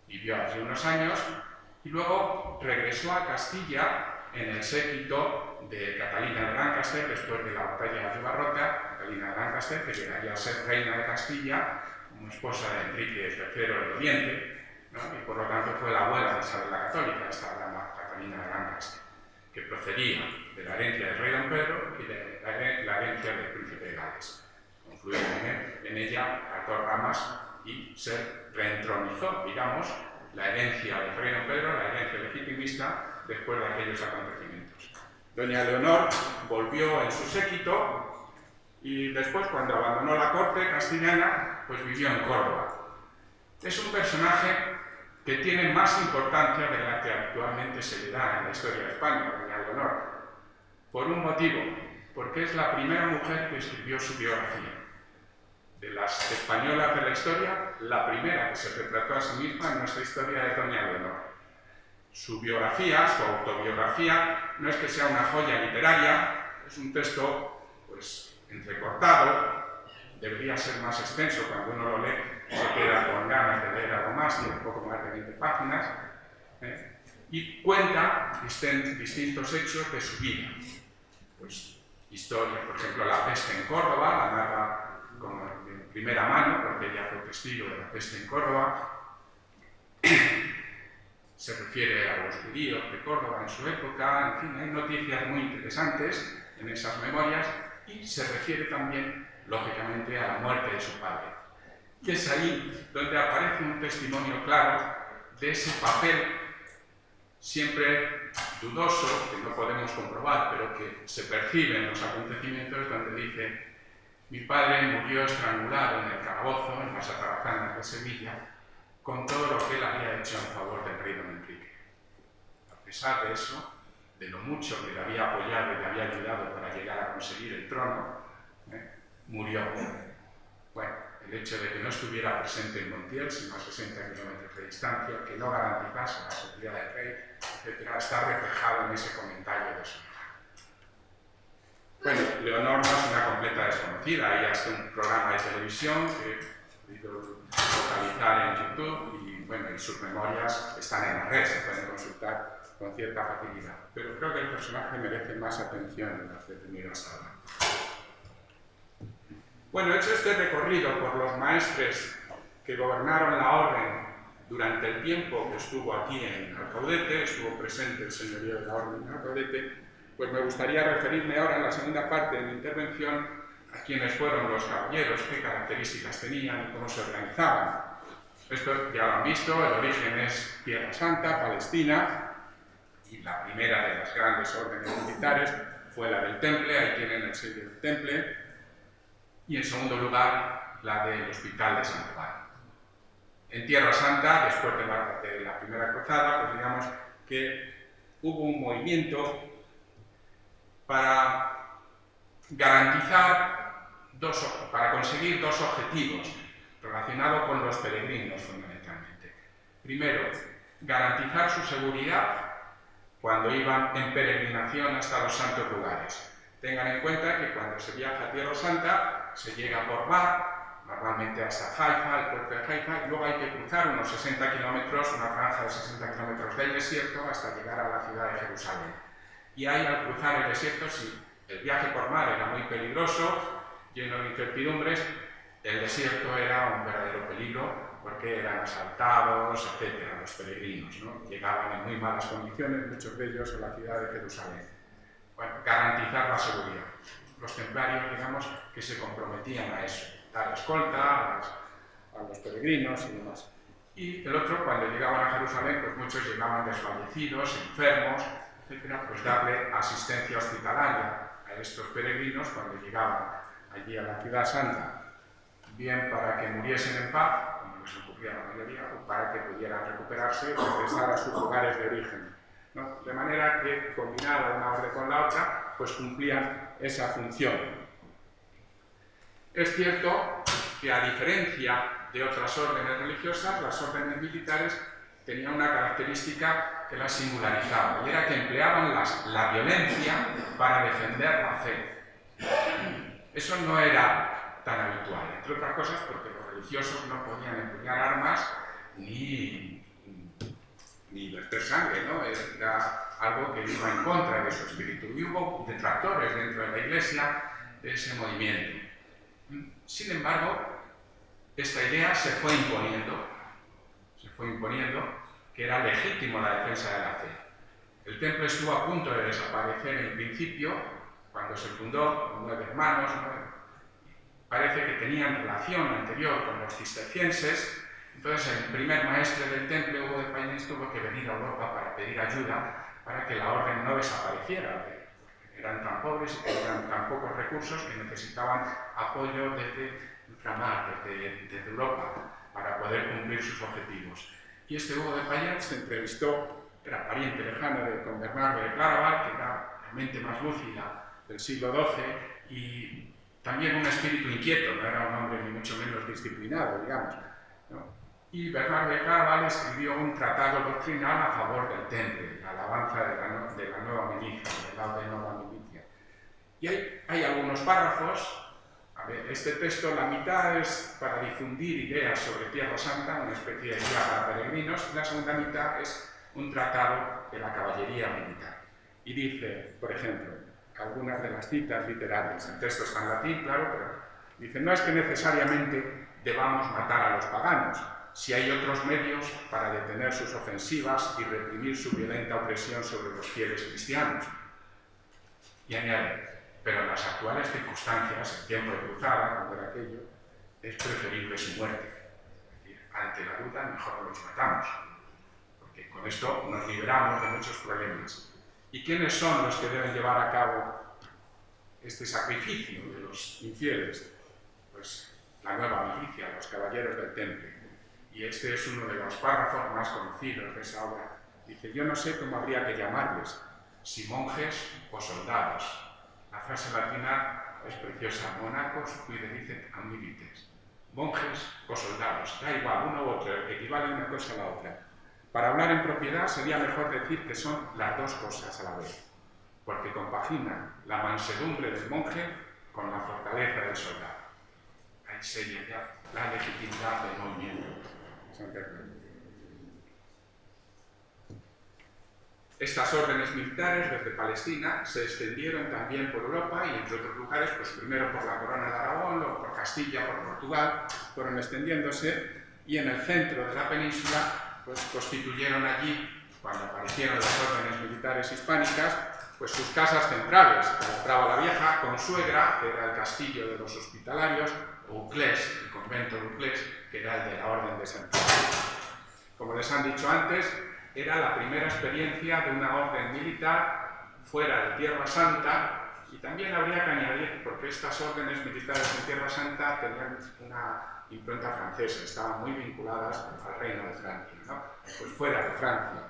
Vivió allí unos años y luego regresó a Castilla en el séquito de Catalina de Lancaster, después de la batalla de Ribarrota. Catalina de Lancaster, que llegaría a ser reina de Castilla, como esposa de Enrique III el Doliente, y por lo tanto fue la abuela de Isabel la Católica, esta dama Catalina de Lancaster, que procedía de la herencia del rey don Pedro y de la herencia del príncipe de Gales. Confluyeron en ella las 2 ramas y se reentronizó, digamos, la herencia del rey don Pedro, la herencia legitimista, después de aquellos acontecimientos. Doña Leonor volvió en su séquito y después, cuando abandonó la corte castellana, pues vivió en Córdoba. Es un personaje que tiene más importancia de la que actualmente se le da en la historia de España, doña Leonor, por un motivo, porque es la primera mujer que escribió su biografía. De las españolas de la historia, la primera que se retrató a sí misma en nuestra historia es doña Leonor. Su biografía, su autobiografía, no es que sea una joya literaria, es un texto, pues, entrecortado, debería ser más extenso. Cuando uno lo lee se queda con ganas de leer algo más, tiene un poco más de 20 páginas, y cuenta distintos hechos de su vida. Pues historia, por ejemplo, la peste en Córdoba, la narra de primera mano, porque ella fue testigo de la peste en Córdoba. Se refiere a los judíos de Córdoba en su época, en fin, hay noticias muy interesantes en esas memorias, y se refiere también, lógicamente, a la muerte de su padre, que es ahí donde aparece un testimonio claro de ese papel siempre dudoso, que no podemos comprobar, pero que se percibe en los acontecimientos, donde dice: mi padre murió estrangulado en el calabozo, en las atarazanas de Sevilla, con todo lo que él había hecho en favor del rey don Enrique. A pesar de eso, de lo mucho que le había apoyado y le había ayudado para llegar a conseguir el trono, murió. Bueno, el hecho de que no estuviera presente en Montiel, sino a 60 kilómetros de distancia, que no garantizase la seguridad del rey, etc., está reflejado en ese comentario de su hija. Bueno, Leonor no es una completa desconocida, hay hasta un programa de televisión que he podido localizar en YouTube y, bueno, y sus memorias están en la red, se pueden consultar con cierta facilidad. Pero creo que el personaje merece más atención de las que he tenido hasta ahora. Bueno, hecho este recorrido por los maestres que gobernaron la orden durante el tiempo que estuvo aquí en Alcaudete, estuvo presente el señorío de la orden en Alcaudete, pues me gustaría referirme ahora en la segunda parte de mi intervención a quiénes fueron los caballeros, qué características tenían y cómo se organizaban. Esto ya lo han visto, el origen es Tierra Santa, Palestina, y la primera de las grandes órdenes militares fue la del Temple, ahí tienen el sello del Temple, y en segundo lugar la del Hospital de San Juan. En Tierra Santa, después de la primera cruzada, pues digamos que hubo un movimiento para garantizar para conseguir 2 objetivos relacionados con los peregrinos, fundamentalmente. Primero, garantizar su seguridad cuando iban en peregrinación hasta los santos lugares. Tengan en cuenta que cuando se viaja a Tierra Santa, se llega por mar, normalmente hasta Haifa, el puerto de Haifa, y luego hay que cruzar unos 60 kilómetros, una franja de 60 kilómetros del desierto hasta llegar a la ciudad de Jerusalén. Y ahí, al cruzar el desierto, si el viaje por mar era muy peligroso, lleno de incertidumbres, el desierto era un verdadero peligro porque eran asaltados, etcétera, los peregrinos, ¿no? Llegaban en muy malas condiciones, muchos de ellos, a la ciudad de Jerusalén. Bueno, garantizar la seguridad. Los templarios, digamos, que se comprometían a eso, dar escolta a los peregrinos y demás. Y el otro, cuando llegaban a Jerusalén, pues muchos llegaban desfallecidos, enfermos, etcétera, pues darle asistencia hospitalaria a estos peregrinos cuando llegaban allí a la ciudad santa, bien para que muriesen en paz, como les ocurría a la mayoría, o para que pudieran recuperarse y regresar a sus lugares de origen, ¿no? De manera que, combinada una orden con la otra, pues cumplían esa función. Es cierto que, a diferencia de otras órdenes religiosas, las órdenes militares tenían una característica que las singularizaba, y era que empleaban la violencia para defender la fe. Eso no era tan habitual, entre otras cosas porque los religiosos no podían empuñar armas ni verter sangre, ¿no? Era algo que iba en contra de su espíritu. Y hubo detractores dentro de la Iglesia de ese movimiento. Sin embargo, esta idea se fue imponiendo que era legítimo la defensa de la fe. El templo estuvo a punto de desaparecer en principio, cuando se fundó, 9 hermanos, ¿no? Parece que tenían relación anterior con los cistercienses. Entonces el primer maestre del temple, Hugo de Pañés, tuvo que venir a Europa para pedir ayuda para que la orden no desapareciera. Eran tan pobres y tenían tan pocos recursos que necesitaban apoyo desde ultramar, desde Europa, para poder cumplir sus objetivos. Y este Hugo de Pañés se entrevistó, era pariente lejano con Bernardo de Claraval, que era la mente más lúcida del siglo XII y también un espíritu inquieto, no era un hombre ni mucho menos disciplinado, digamos, ¿no? Y Bernardo de Claraval escribió un tratado doctrinal a favor del temple, la alabanza de la nueva milicia, de la de nueva milicia. Y hay algunos párrafos. A ver, este texto, la mitad es para difundir ideas sobre Tierra Santa, una especie de guía para peregrinos, y la segunda mitad es un tratado de la caballería militar. Y dice, por ejemplo, algunas de las citas literarias, el texto está en latín, claro, pero dice: no es que necesariamente debamos matar a los paganos, si hay otros medios para detener sus ofensivas y reprimir su violenta opresión sobre los fieles cristianos. Y añade: pero en las actuales circunstancias, en tiempo de cruzada, cuando era aquello, es preferible su muerte. Es decir, ante la duda, mejor los matamos, porque con esto nos liberamos de muchos problemas. ¿Y quiénes son los que deben llevar a cabo este sacrificio de los infieles? Pues la nueva milicia, los caballeros del temple. Y este es uno de los párrafos más conocidos de esa obra. Dice: yo no sé cómo habría que llamarles, si monjes o soldados. La frase latina es preciosa: monacos qui delicet a milites. Monjes o soldados, da igual, uno u otro, equivale una cosa a la otra. Para hablar en propiedad sería mejor decir que son las dos cosas a la vez, porque compaginan la mansedumbre del monje con la fortaleza del soldado. Ahí se llega la legitimidad del movimiento. Estas órdenes militares desde Palestina se extendieron también por Europa y entre otros lugares, pues primero por la Corona de Aragón, luego por Castilla, por Portugal, fueron extendiéndose, y en el centro de la península pues constituyeron allí, cuando aparecieron las órdenes militares hispánicas, pues sus casas centrales: Calatrava la Vieja, Consuegra, que era el castillo de los hospitalarios, o Uclés, el convento de Uclés, que era el de la Orden de Santiago. Como les han dicho antes, era la primera experiencia de una orden militar fuera de Tierra Santa, y también habría que añadir, porque estas órdenes militares en Tierra Santa tenían una impronta francesa, estaban muy vinculadas al Reino de Francia, ¿no? Pues fuera de Francia.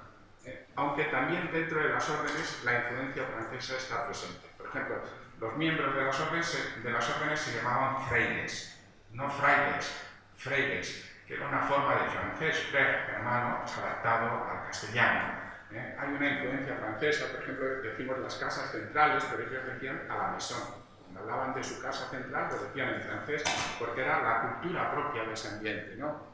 Aunque también dentro de las órdenes la influencia francesa está presente. Por ejemplo, los miembros de las órdenes se llamaban frailes, no frailes, freires, que era una forma de francés, frère, hermano, adaptado al castellano. Hay una influencia francesa, por ejemplo, decimos las casas centrales, pero ellos decían a la maison, Cuando hablaban de su casa central, lo decían en francés, porque era la cultura propia de ese ambiente, ¿no?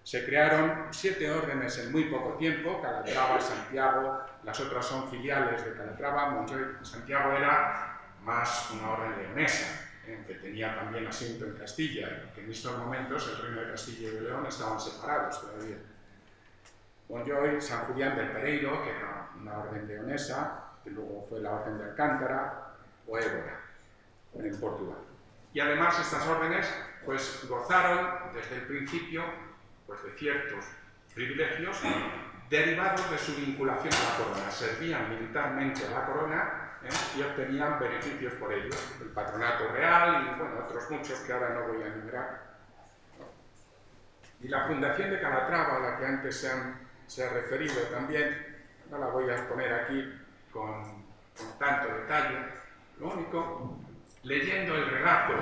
Se crearon 7 órdenes en muy poco tiempo: Calatrava, Santiago, las otras son filiales de Calatrava. Montjoy, Santiago era más una orden leonesa, que tenía también asiento en Castilla, y que en estos momentos el reino de Castilla y de León estaban separados todavía. Montjoy, San Julián del Pereiro, que era una orden leonesa, que luego fue la orden de Alcántara, o Évora, en Portugal. Y además estas órdenes pues gozaron desde el principio pues de ciertos privilegios derivados de su vinculación a la corona. Servían militarmente a la corona y obtenían beneficios por ello. El patronato real y bueno, otros muchos que ahora no voy a enumerar. Y la fundación de Calatrava, a la que antes se ha referido también, no la voy a exponer aquí con tanto detalle. Lo único, leyendo el relato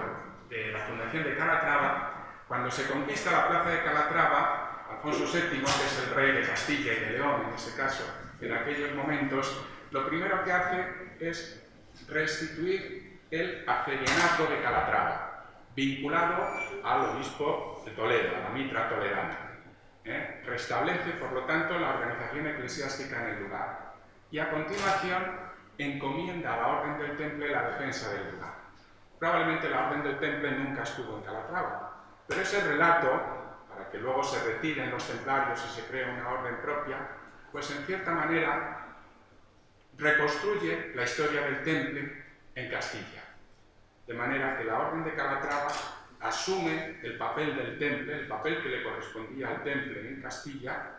de la fundación de Calatrava, cuando se conquista la plaza de Calatrava, Alfonso VII, que es el rey de Castilla y de León en ese caso, en aquellos momentos, lo primero que hace es restituir el arcedianato de Calatrava, vinculado al obispo de Toledo, a la mitra toledana. Restablece, por lo tanto, la organización eclesiástica en el lugar. Y a continuación encomienda a la Orden del Temple la defensa del lugar. Probablemente la Orden del Temple nunca estuvo en Calatrava, pero ese relato, para que luego se retiren los templarios y se cree una orden propia, pues en cierta manera reconstruye la historia del Temple en Castilla. De manera que la Orden de Calatrava asume el papel del Temple, el papel que le correspondía al Temple en Castilla,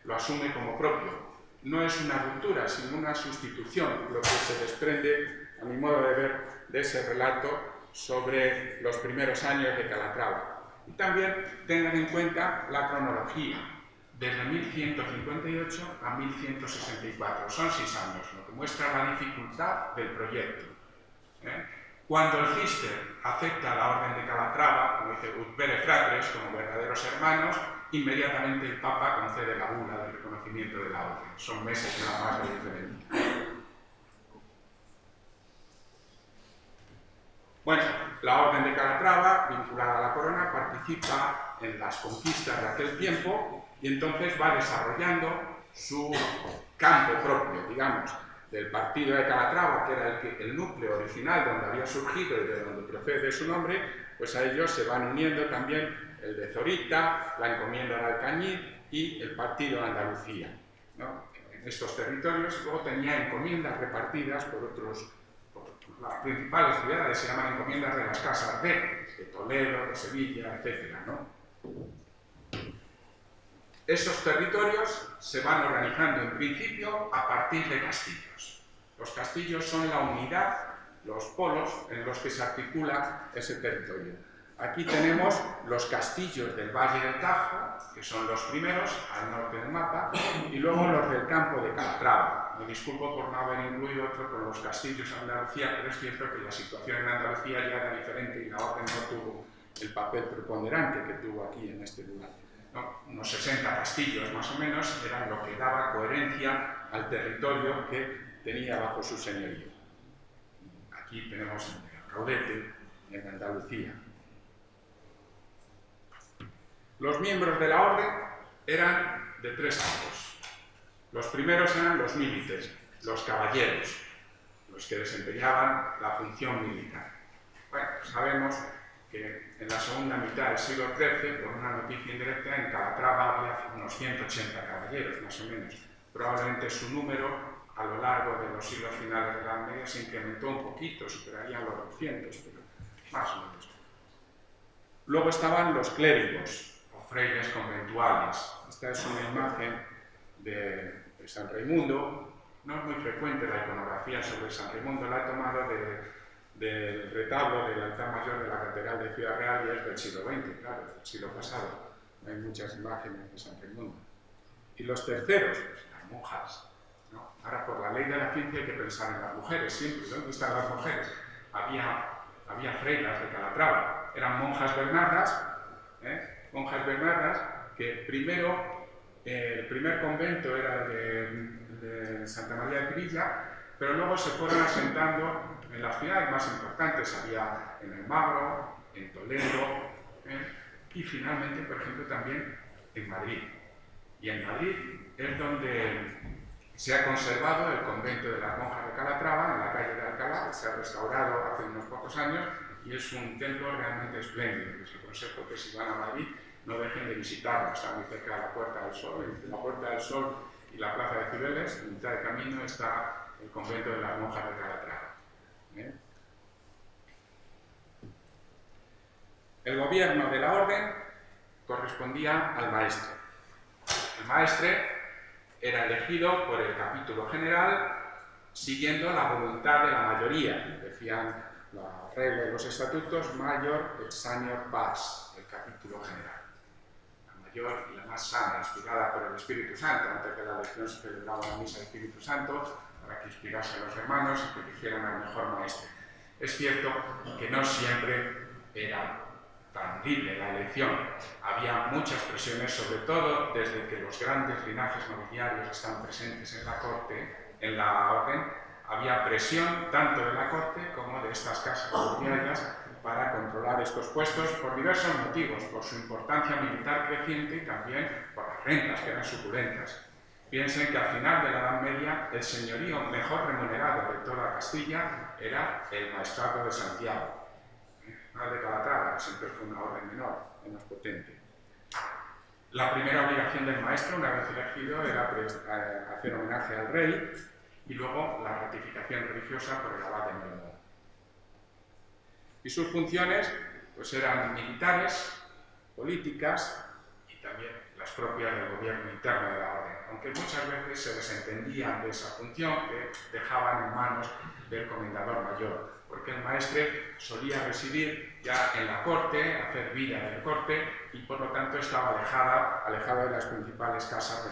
lo asume como propio. No es una ruptura, sino una sustitución, lo que se desprende, a mi modo de ver, de ese relato sobre los primeros años de Calatrava. Y también tengan en cuenta la cronología, desde 1158 a 1164. Son 6 años, lo que muestra la dificultad del proyecto. Cuando el Cister acepta la Orden de Calatrava, como dice Ut Vere Fratres, como verdaderos hermanos, inmediatamente el Papa concede la bula del reconocimiento de la Orden. Son meses nada más de diferencia. Bueno, la Orden de Calatrava, vinculada a la corona, participa en las conquistas de aquel tiempo y entonces va desarrollando su campo propio, digamos, del partido de Calatrava, que era el núcleo original donde había surgido y de donde procede su nombre, pues a ellos se van uniendo también el de Zorita, la encomienda de Alcañiz y el partido de Andalucía, ¿no? En estos territorios luego tenía encomiendas repartidas por otros. Las principales ciudades se llaman encomiendas de las casas de Toledo, de Sevilla, etc., ¿no? Esos territorios se van organizando en principio a partir de castillos. Los castillos son la unidad, los polos en los que se articula ese territorio. Aquí tenemos los castillos del Valle del Tajo, que son los primeros al norte del mapa, y luego los del campo de Calatrava. Me disculpo por no haber incluido otro con los castillos en Andalucía, pero es cierto que la situación en Andalucía ya era diferente y la orden no tuvo el papel preponderante que tuvo aquí en este lugar. ¿No? Unos 60 castillos más o menos eran lo que daba coherencia al territorio que tenía bajo su señorío. Aquí tenemos el Caudete en Andalucía. Los miembros de la orden eran de 3 tipos. Los primeros eran los milites, los caballeros, los que desempeñaban la función militar. Bueno, sabemos que en la segunda mitad del siglo XIII, por una noticia indirecta, en Calatrava había unos 180 caballeros, más o menos. Probablemente su número, a lo largo de los siglos finales de la Edad Media, se incrementó un poquito, superarían los 200, pero más o menos. Luego estaban los clérigos, frailes conventuales. Esta es una imagen de San Raimundo. No es muy frecuente la iconografía sobre San Raimundo, la he tomado del retablo del altar mayor de la Catedral de Ciudad Real y es del siglo XX, claro, del siglo pasado. No hay muchas imágenes de San Raimundo. Y los terceros, pues, las monjas, ¿no? Ahora, por la ley de la ciencia hay que pensar en las mujeres siempre. ¿Dónde están las mujeres? Había freilas de Calatrava, eran monjas bernardas, monjas bernardas que primero, el primer convento era de Santa María de Crilla, pero luego se fueron asentando En las ciudades más importantes había en Almagro, en Toledo, y finalmente, por ejemplo, también en Madrid. Y en Madrid es donde se ha conservado el convento de las monjas de Calatrava, en la calle de Alcalá, que se ha restaurado hace unos pocos años, y es un templo realmente espléndido. Les aconsejo que si van a Madrid no dejen de visitarlo, está muy cerca de la Puerta del Sol. Entre la Puerta del Sol y la Plaza de Cibeles, en mitad de camino, está el convento de las monjas de Calatrava. El gobierno de la orden correspondía al maestre. El maestre era elegido por el capítulo general siguiendo la voluntad de la mayoría. Decían la regla de los estatutos, mayor et sanior pars, el capítulo general. La mayor y la más sana, inspirada por el Espíritu Santo. Antes de la elección se celebraba una misa del Espíritu Santo para que inspirase a los hermanos y que eligieran al mejor maestro. Es cierto que no siempre era tan libre la elección. Había muchas presiones, sobre todo desde que los grandes linajes nobiliarios están presentes en la corte, en la orden. Había presión tanto de la corte como de estas casas nobiliarias para controlar estos puestos por diversos motivos, por su importancia militar creciente y también por las rentas, que eran suculentas. Piensen que al final de la Edad Media el señorío mejor remunerado de toda Castilla era el maestrazgo de Santiago. No de Calatrava, siempre fue una orden menor, menos potente. La primera obligación del maestro, una vez elegido, era hacer homenaje al rey y luego la ratificación religiosa por el abad de Melmón. Y sus funciones pues, eran militares, políticas y también las propias del gobierno interno de la orden, aunque muchas veces se desentendían de esa función que dejaban en manos del comendador mayor, porque el maestre solía residir ya en la corte, hacer vida en la corte y por lo tanto estaba alejada de las principales casas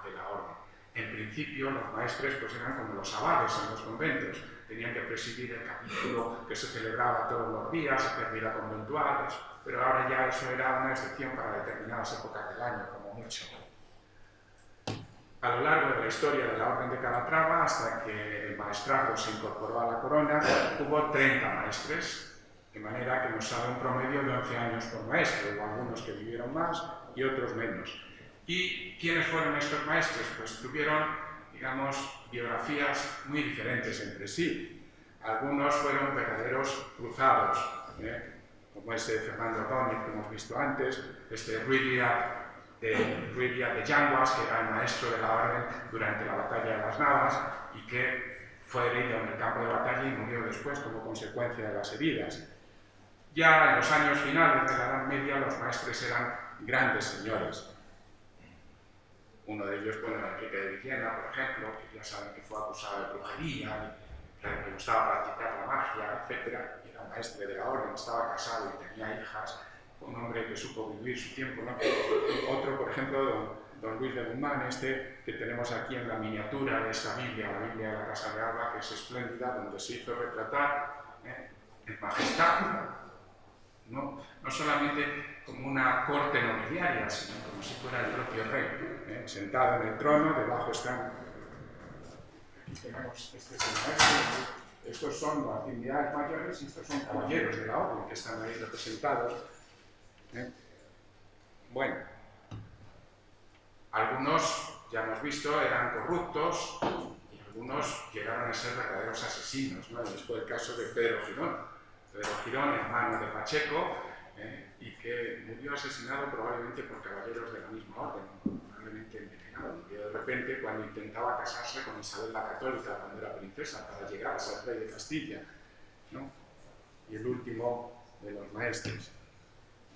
de la orden. En principio los maestres pues, eran como los abades en los conventos, tenían que presidir el capítulo que se celebraba todos los días, hacer vida conventual, pero ahora ya eso era una excepción para determinadas épocas del año, como mucho. A lo largo de la historia de la Orden de Calatrava, hasta que el maestrazgo se incorporó a la corona, hubo 30 maestres, de manera que nos sale un promedio de 11 años por maestro, hubo algunos que vivieron más y otros menos. ¿Y quiénes fueron estos maestres? Pues tuvieron, digamos, biografías muy diferentes entre sí. Algunos fueron verdaderos cruzados, como este Fernando Ordóñez que hemos visto antes, este Ruiz Díaz de Yanguas, que era el maestro de la orden durante la batalla de las Navas y que fue herido en el campo de batalla y murió después como consecuencia de las heridas. Ya en los años finales de la Edad Media los maestres eran grandes señores. Uno de ellos, bueno, Enrique de Villena, por ejemplo, que ya saben que fue acusado de brujería, que le gustaba practicar la magia, etc. Y era maestre de la orden, estaba casado y tenía hijas. Fue un hombre que supo vivir su tiempo, ¿no? Otro, por ejemplo, don Luis de Guzmán, que tenemos aquí en la miniatura de esta Biblia, la Biblia de la Casa de Alba, que es espléndida, donde se hizo retratar en majestad, no solamente como una corte nobiliaria, sino como si fuera el propio rey, sentado en el trono, debajo están, aquí tenemos, este es el maestro, estos son las dignidades mayores y estos son caballeros de la orden que están ahí representados. Bueno, algunos, ya hemos visto, eran corruptos y algunos llegaron a ser verdaderos asesinos, ¿no? Este fue el caso de Pedro Girón. Pedro Girón, hermano de Pacheco, y que murió asesinado probablemente por caballeros de la misma orden, probablemente envenenado. Murió de repente cuando intentaba casarse con Isabel la Católica, cuando era princesa, para llegar a ser rey de Castilla, ¿no? Y el último de los maestres.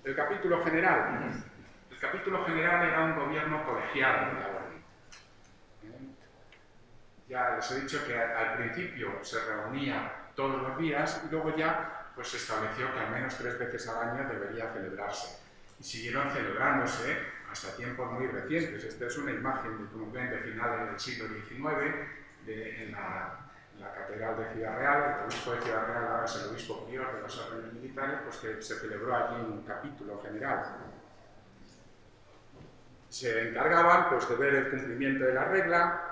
El capítulo general. El capítulo general era un gobierno colegiado de la orden. Ya les he dicho que al principio se reunía todos los días y luego ya pues, se estableció que al menos 3 veces al año debería celebrarse. Y siguieron celebrándose hasta tiempos muy recientes. Esta es una imagen de, como ven, de finales del siglo XIX en la Catedral de Ciudad Real. El obispo de Ciudad Real ahora es el obispo prior de los órdenes militares, pues que se celebró allí un capítulo general. Se encargaban pues, de ver el cumplimiento de la regla,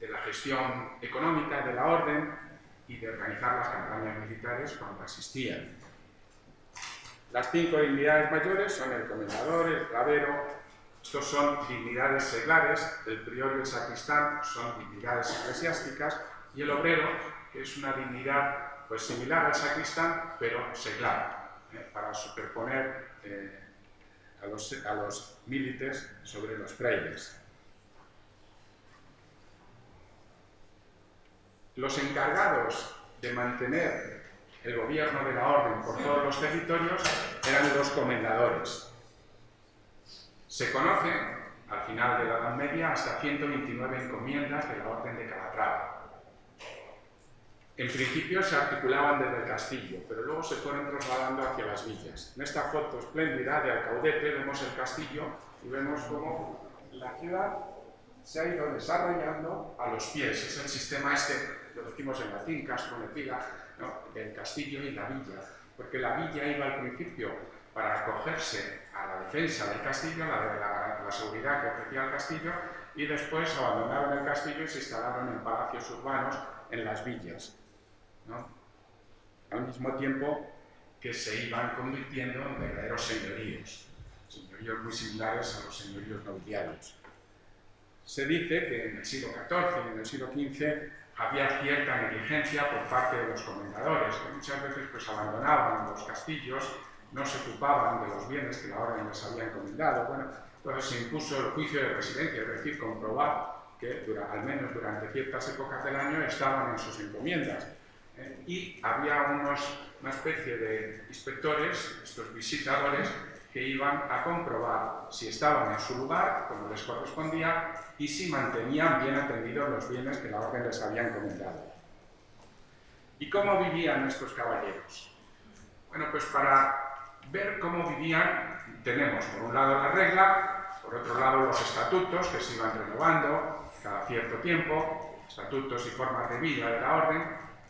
de la gestión económica de la orden, y de organizar las campañas militares cuando existían. Las 5 dignidades mayores son el comendador, el clavero. Estos son dignidades seglares, el prior y el sacristán son dignidades eclesiásticas, y el obrero, que es una dignidad pues, similar al sacristán, pero seglar, para superponer a los milites sobre los frailes. Los encargados de mantener el gobierno de la orden por todos los territorios eran los comendadores. Se conocen, al final de la Edad Media, hasta 129 encomiendas de la Orden de Calatrava. En principio se articulaban desde el castillo, pero luego se fueron trasladando hacia las villas. En esta foto espléndida de Alcaudete vemos el castillo y vemos cómo la ciudad se ha ido desarrollando a los pies. Es el sistema lo decimos en latín, castrum et villa, ¿no? Del castillo y la villa, porque la villa iba al principio para acogerse a la defensa del castillo, la seguridad que ofrecía el castillo, y después abandonaron el castillo y se instalaron en palacios urbanos en las villas, ¿no? Al mismo tiempo que se iban convirtiendo en verdaderos señoríos muy similares a los señoríos nobiliarios. Se dice que en el siglo XIV y en el siglo XV había cierta negligencia por parte de los comendadores, que muchas veces pues, abandonaban los castillos, no se ocupaban de los bienes que la orden les había encomendado. Bueno, entonces se impuso el juicio de residencia, es decir, comprobar que al menos durante ciertas épocas del año estaban en sus encomiendas. Y había una especie de inspectores, estos visitadores, que iban a comprobar si estaban en su lugar, como les correspondía, y si mantenían bien atendidos los bienes que la orden les había encomendado. ¿Y cómo vivían estos caballeros? Bueno, pues para ver cómo vivían, tenemos por un lado la regla, por otro lado los estatutos que se iban renovando cada cierto tiempo, estatutos y formas de vida de la orden,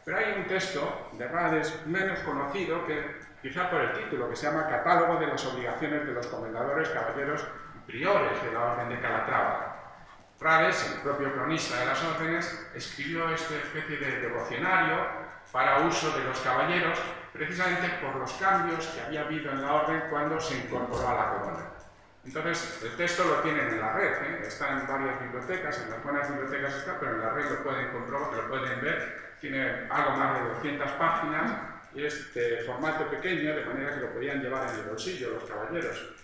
pero hay un texto de Rades menos conocido que quizá por el título, que se llama Catálogo de las obligaciones de los comendadores, caballeros y priores de la Orden de Calatrava. Rades, el propio cronista de las órdenes, escribió esta especie de devocionario para uso de los caballeros, precisamente por los cambios que había habido en la orden cuando se incorporó a la corona. Entonces, el texto lo tienen en la red, está en varias bibliotecas, en las buenas bibliotecas está, pero en la red lo pueden comprobar, lo pueden ver, tiene algo más de 200 páginas, y es de formato pequeño, de manera que lo podían llevar en el bolsillo los caballeros.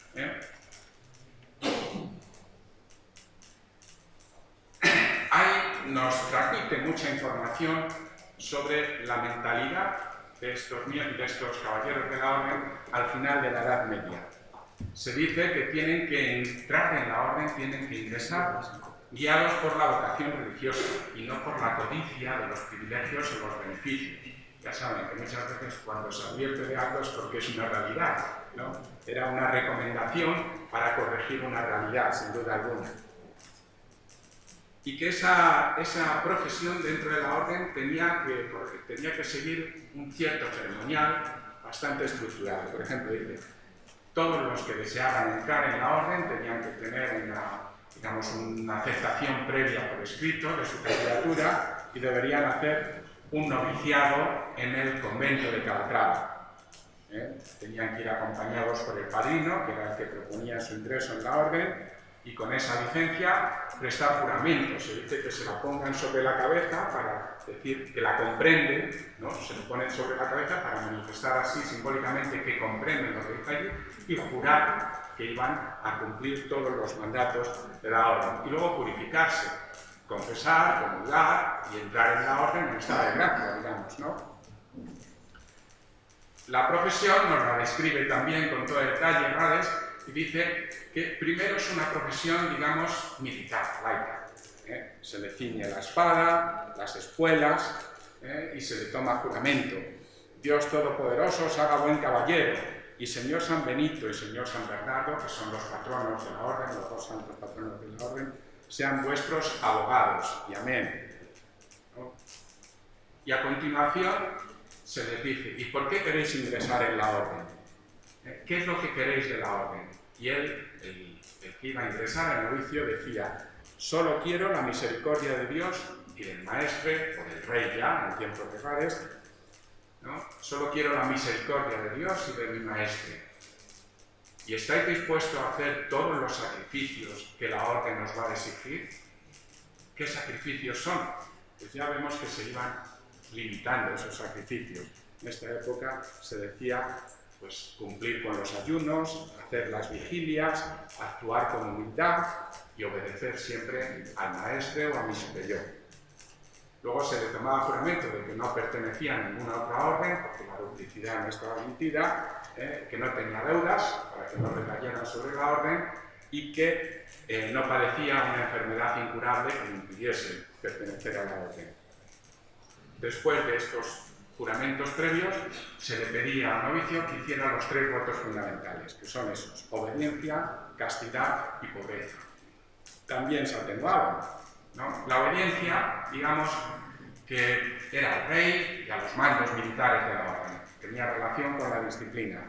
Ahí nos transmite mucha información sobre la mentalidad de estos caballeros de la orden al final de la Edad Media. Se dice que tienen que entrar en la orden, tienen que ingresar guiados por la vocación religiosa y no por la codicia de los privilegios o los beneficios. Ya saben que muchas veces cuando se advierte de algo es porque es una realidad, ¿no? Era una recomendación para corregir una realidad, sin duda alguna. Y que esa profesión dentro de la orden tenía que seguir un cierto ceremonial bastante estructurado. Por ejemplo, dice, todos los que deseaban entrar en la orden tenían que tener una aceptación previa por escrito de su candidatura y deberían hacer un noviciado en el convento de Calatrava. Tenían que ir acompañados por el padrino, que era el que proponía su ingreso en la orden, y con esa licencia prestar juramento. Se dice que se la pongan sobre la cabeza para decir que la comprenden, ¿no? Se lo ponen sobre la cabeza para manifestar así simbólicamente que comprenden lo que dice allí y jurar que iban a cumplir todos los mandatos de la orden. Y luego purificarse, confesar, comulgar y entrar en la orden en estado de gracia, digamos, ¿no? La profesión nos la describe también con todo detalle Rades y dice que primero es una profesión, digamos, militar, laica. Se le ciñe la espada, las espuelas y se le toma juramento. Dios Todopoderoso os haga buen caballero, y Señor San Benito y Señor San Bernardo, que son los patronos de la orden, los dos santos patronos de la orden, sean vuestros abogados, y amén. ¿No? Y a continuación se les dice, ¿y por qué queréis ingresar en la orden? ¿Qué es lo que queréis de la orden? Y él, el que iba a ingresar, el novicio, decía, solo quiero la misericordia de Dios y del maestre, o del rey ya, en tiempos de Fares, ¿no? Solo quiero la misericordia de Dios y de mi maestre. ¿Y estáis dispuestos a hacer todos los sacrificios que la orden nos va a exigir? ¿Qué sacrificios son? Pues ya vemos que se iban limitando esos sacrificios. En esta época se decía pues, cumplir con los ayunos, hacer las vigilias, actuar con humildad y obedecer siempre al maestre o a mi superior. Luego se le tomaba juramento de que no pertenecía a ninguna otra orden, porque la duplicidad no estaba permitida, que no tenía deudas, para que no recayeran sobre la orden, y que no padecía una enfermedad incurable que le impidiese pertenecer a la orden. Después de estos juramentos previos, se le pedía al novicio que hiciera los 3 votos fundamentales, que son esos: obediencia, castidad y pobreza. También se atenuaban, ¿no? La obediencia, digamos, que era al rey y a los mandos militares de la orden, tenía relación con la disciplina.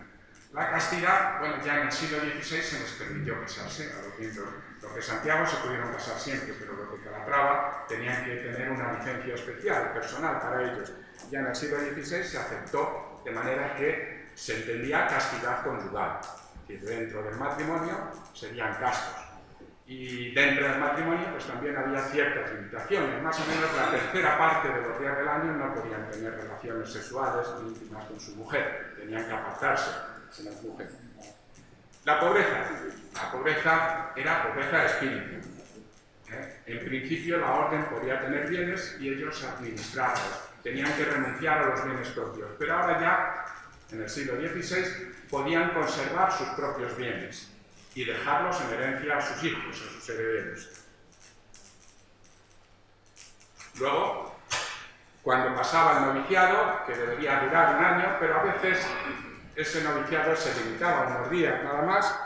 La castidad, bueno, ya en el siglo XVI se les permitió casarse a los miembros. Los de Santiago se pudieron casar siempre, pero los de Calatrava tenían que tener una licencia especial, personal para ellos. Ya en el siglo XVI se aceptó de manera que se entendía castidad conyugal, que dentro del matrimonio serían castos. Y dentro del matrimonio pues también había ciertas limitaciones, más o menos la tercera parte de los días del año no podían tener relaciones sexuales íntimas con su mujer, tenían que apartarse de las mujeres. La pobreza era pobreza de espíritu. En principio la orden podía tener bienes y ellos administrarlos, tenían que renunciar a los bienes propios, pero ahora ya, en el siglo XVI, podían conservar sus propios bienes y dejarlos en herencia a sus hijos, a sus herederos. Luego, cuando pasaba el noviciado, que debería durar 1 año, pero a veces ese noviciado se limitaba a unos días nada más,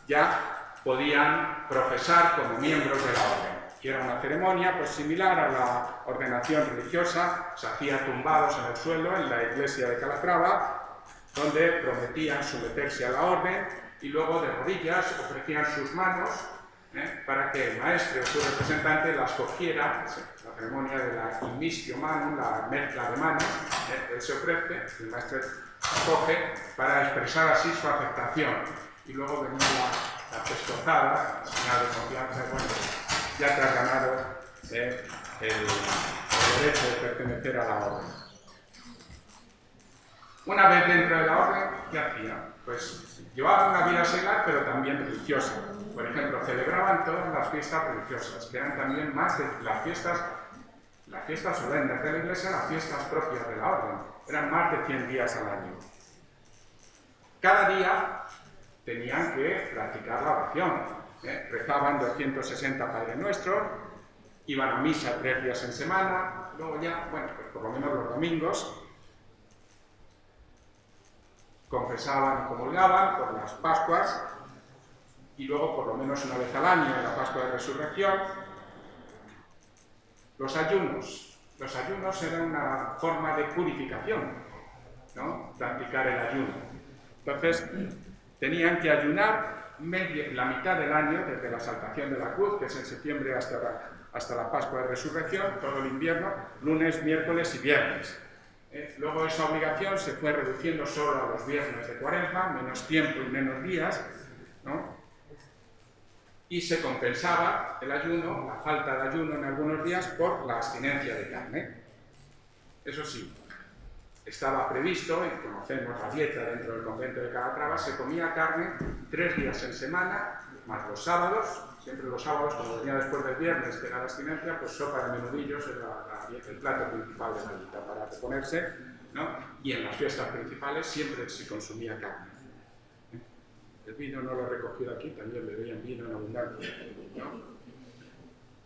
ya podían profesar como miembros de la orden. Y era una ceremonia pues, similar a la ordenación religiosa, se hacía tumbados en el suelo en la iglesia de Calatrava, donde prometían someterse a la orden, y luego de rodillas ofrecían sus manos para que el maestre o su representante las cogiera, la ceremonia de la immistio manum, la mezcla de manos, él se ofrece, el maestro coge para expresar así su aceptación. Y luego venía la pestozada, la señal de confianza, bueno, ya te has ganado el derecho de pertenecer a la orden. Una vez dentro de la orden, ¿qué hacían? Pues llevaban una vida secular, pero también religiosa. Por ejemplo, celebraban todas las fiestas religiosas, que eran también más de las fiestas solemnes de la Iglesia, las fiestas propias de la orden. Eran más de 100 días al año. Cada día tenían que practicar la oración. Rezaban 260 Padre Nuestros, iban a misa 3 días en semana, luego ya, bueno, pues por lo menos los domingos, confesaban y comulgaban por las Pascuas y luego por lo menos una vez al año en la Pascua de Resurrección. Los ayunos eran una forma de purificación, ¿no? Practicar el ayuno. Entonces tenían que ayunar la mitad del año, desde la Saltación de la Cruz, que es en septiembre, hasta la Pascua de Resurrección, todo el invierno, lunes, miércoles y viernes. Luego esa obligación se fue reduciendo solo a los viernes de Cuaresma, menos tiempo y menos días, ¿no? Y se compensaba el ayuno, la falta de ayuno en algunos días, por la abstinencia de carne. Eso sí, estaba previsto, y conocemos la dieta dentro del convento de Calatrava, se comía carne 3 días en semana, más los sábados. Siempre los sábados, como venía después del viernes, que era la abstinencia, pues sopa de menudillos era el plato principal de la dieta para reponerse, ¿no? Y en las fiestas principales siempre se consumía carne. El vino no lo he recogido aquí, también bebían vino en abundancia, ¿no?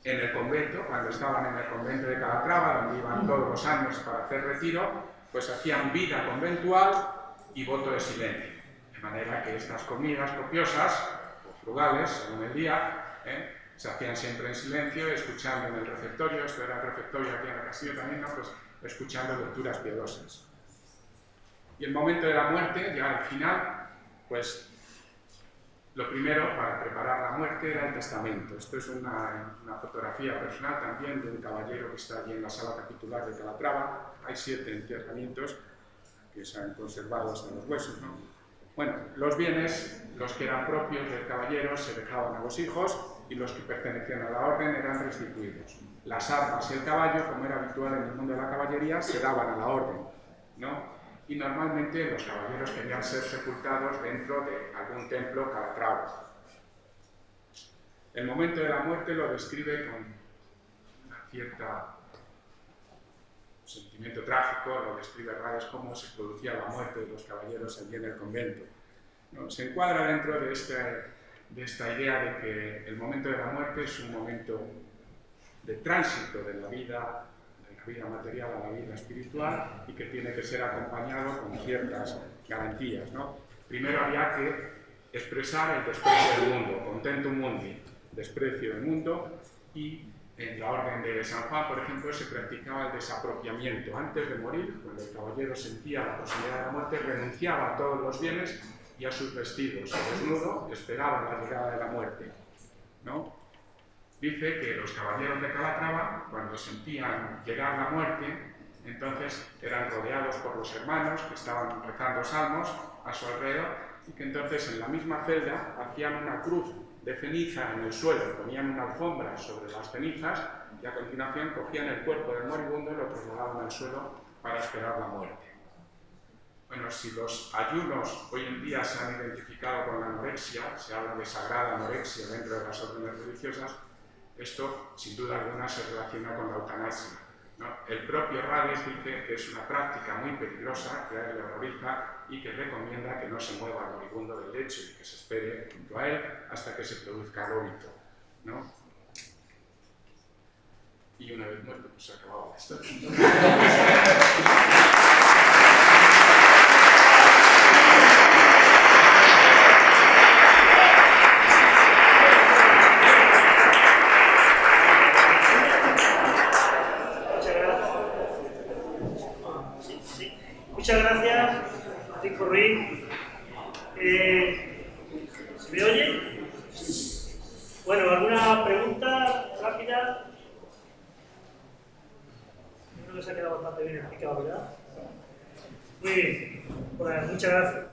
En el convento, cuando estaban en el convento de Calatrava, donde iban todos los años para hacer retiro, pues hacían vida conventual y voto de silencio. De manera que estas comidas copiosas, o frugales, según el día, se hacían siempre en silencio, escuchando en el refectorio, esto era el refectorio aquí en el castillo también, ¿no? Pues escuchando lecturas piadosas. Y el momento de la muerte, ya al final, pues Lo primero, para preparar la muerte, era el testamento. Esto es una fotografía personal también de un caballero que está allí en la sala capitular de Calatrava. Hay 7 enterramientos que se han conservado hasta los huesos, ¿no? Bueno, los bienes, los que eran propios del caballero, se dejaban a los hijos y los que pertenecían a la orden eran restituidos. Las armas y el caballo, como era habitual en el mundo de la caballería, se daban a la orden, ¿no? Y normalmente los caballeros querían ser sepultados dentro de algún templo calatravo. El momento de la muerte lo describe con una cierta sentimiento trágico, lo describe Rades cómo se producía la muerte de los caballeros allí en el convento, ¿no? Se encuadra dentro de esta idea de que el momento de la muerte es un momento de tránsito de la vida material a la vida espiritual y que tiene que ser acompañado con ciertas garantías, ¿no? Primero había que expresar el desprecio del mundo, contentum mundi, desprecio del mundo, y en la orden de San Juan, por ejemplo, se practicaba el desapropiamiento. Antes de morir, cuando el caballero sentía la posibilidad de la muerte, renunciaba a todos los bienes y a sus vestidos. Desnudo, esperaba la llegada de la muerte, ¿no? Dice que los caballeros de Calatrava, cuando sentían llegar la muerte, entonces eran rodeados por los hermanos que estaban rezando salmos a su alrededor, y que entonces en la misma celda hacían una cruz de ceniza en el suelo, ponían una alfombra sobre las cenizas y a continuación cogían el cuerpo del moribundo y lo trasladaban al suelo para esperar la muerte. Bueno, si los ayunos hoy en día se han identificado con la anorexia, se habla de sagrada anorexia dentro de las órdenes religiosas, esto sin duda alguna se relaciona con la eutanasia, ¿no? El propio Rades dice que es una práctica muy peligrosa, que a él le horroriza y que recomienda que no se mueva el moribundo del lecho y que se espere junto a él hasta que se produzca el óbito, ¿no? Y una vez muerto, pues se acababa la historia. Muchas gracias, Francisco Ruiz. ¿Se me oye? Bueno, ¿alguna pregunta rápida? Creo que se ha quedado bastante bien explicado, ¿verdad? Muy bien, pues muchas gracias.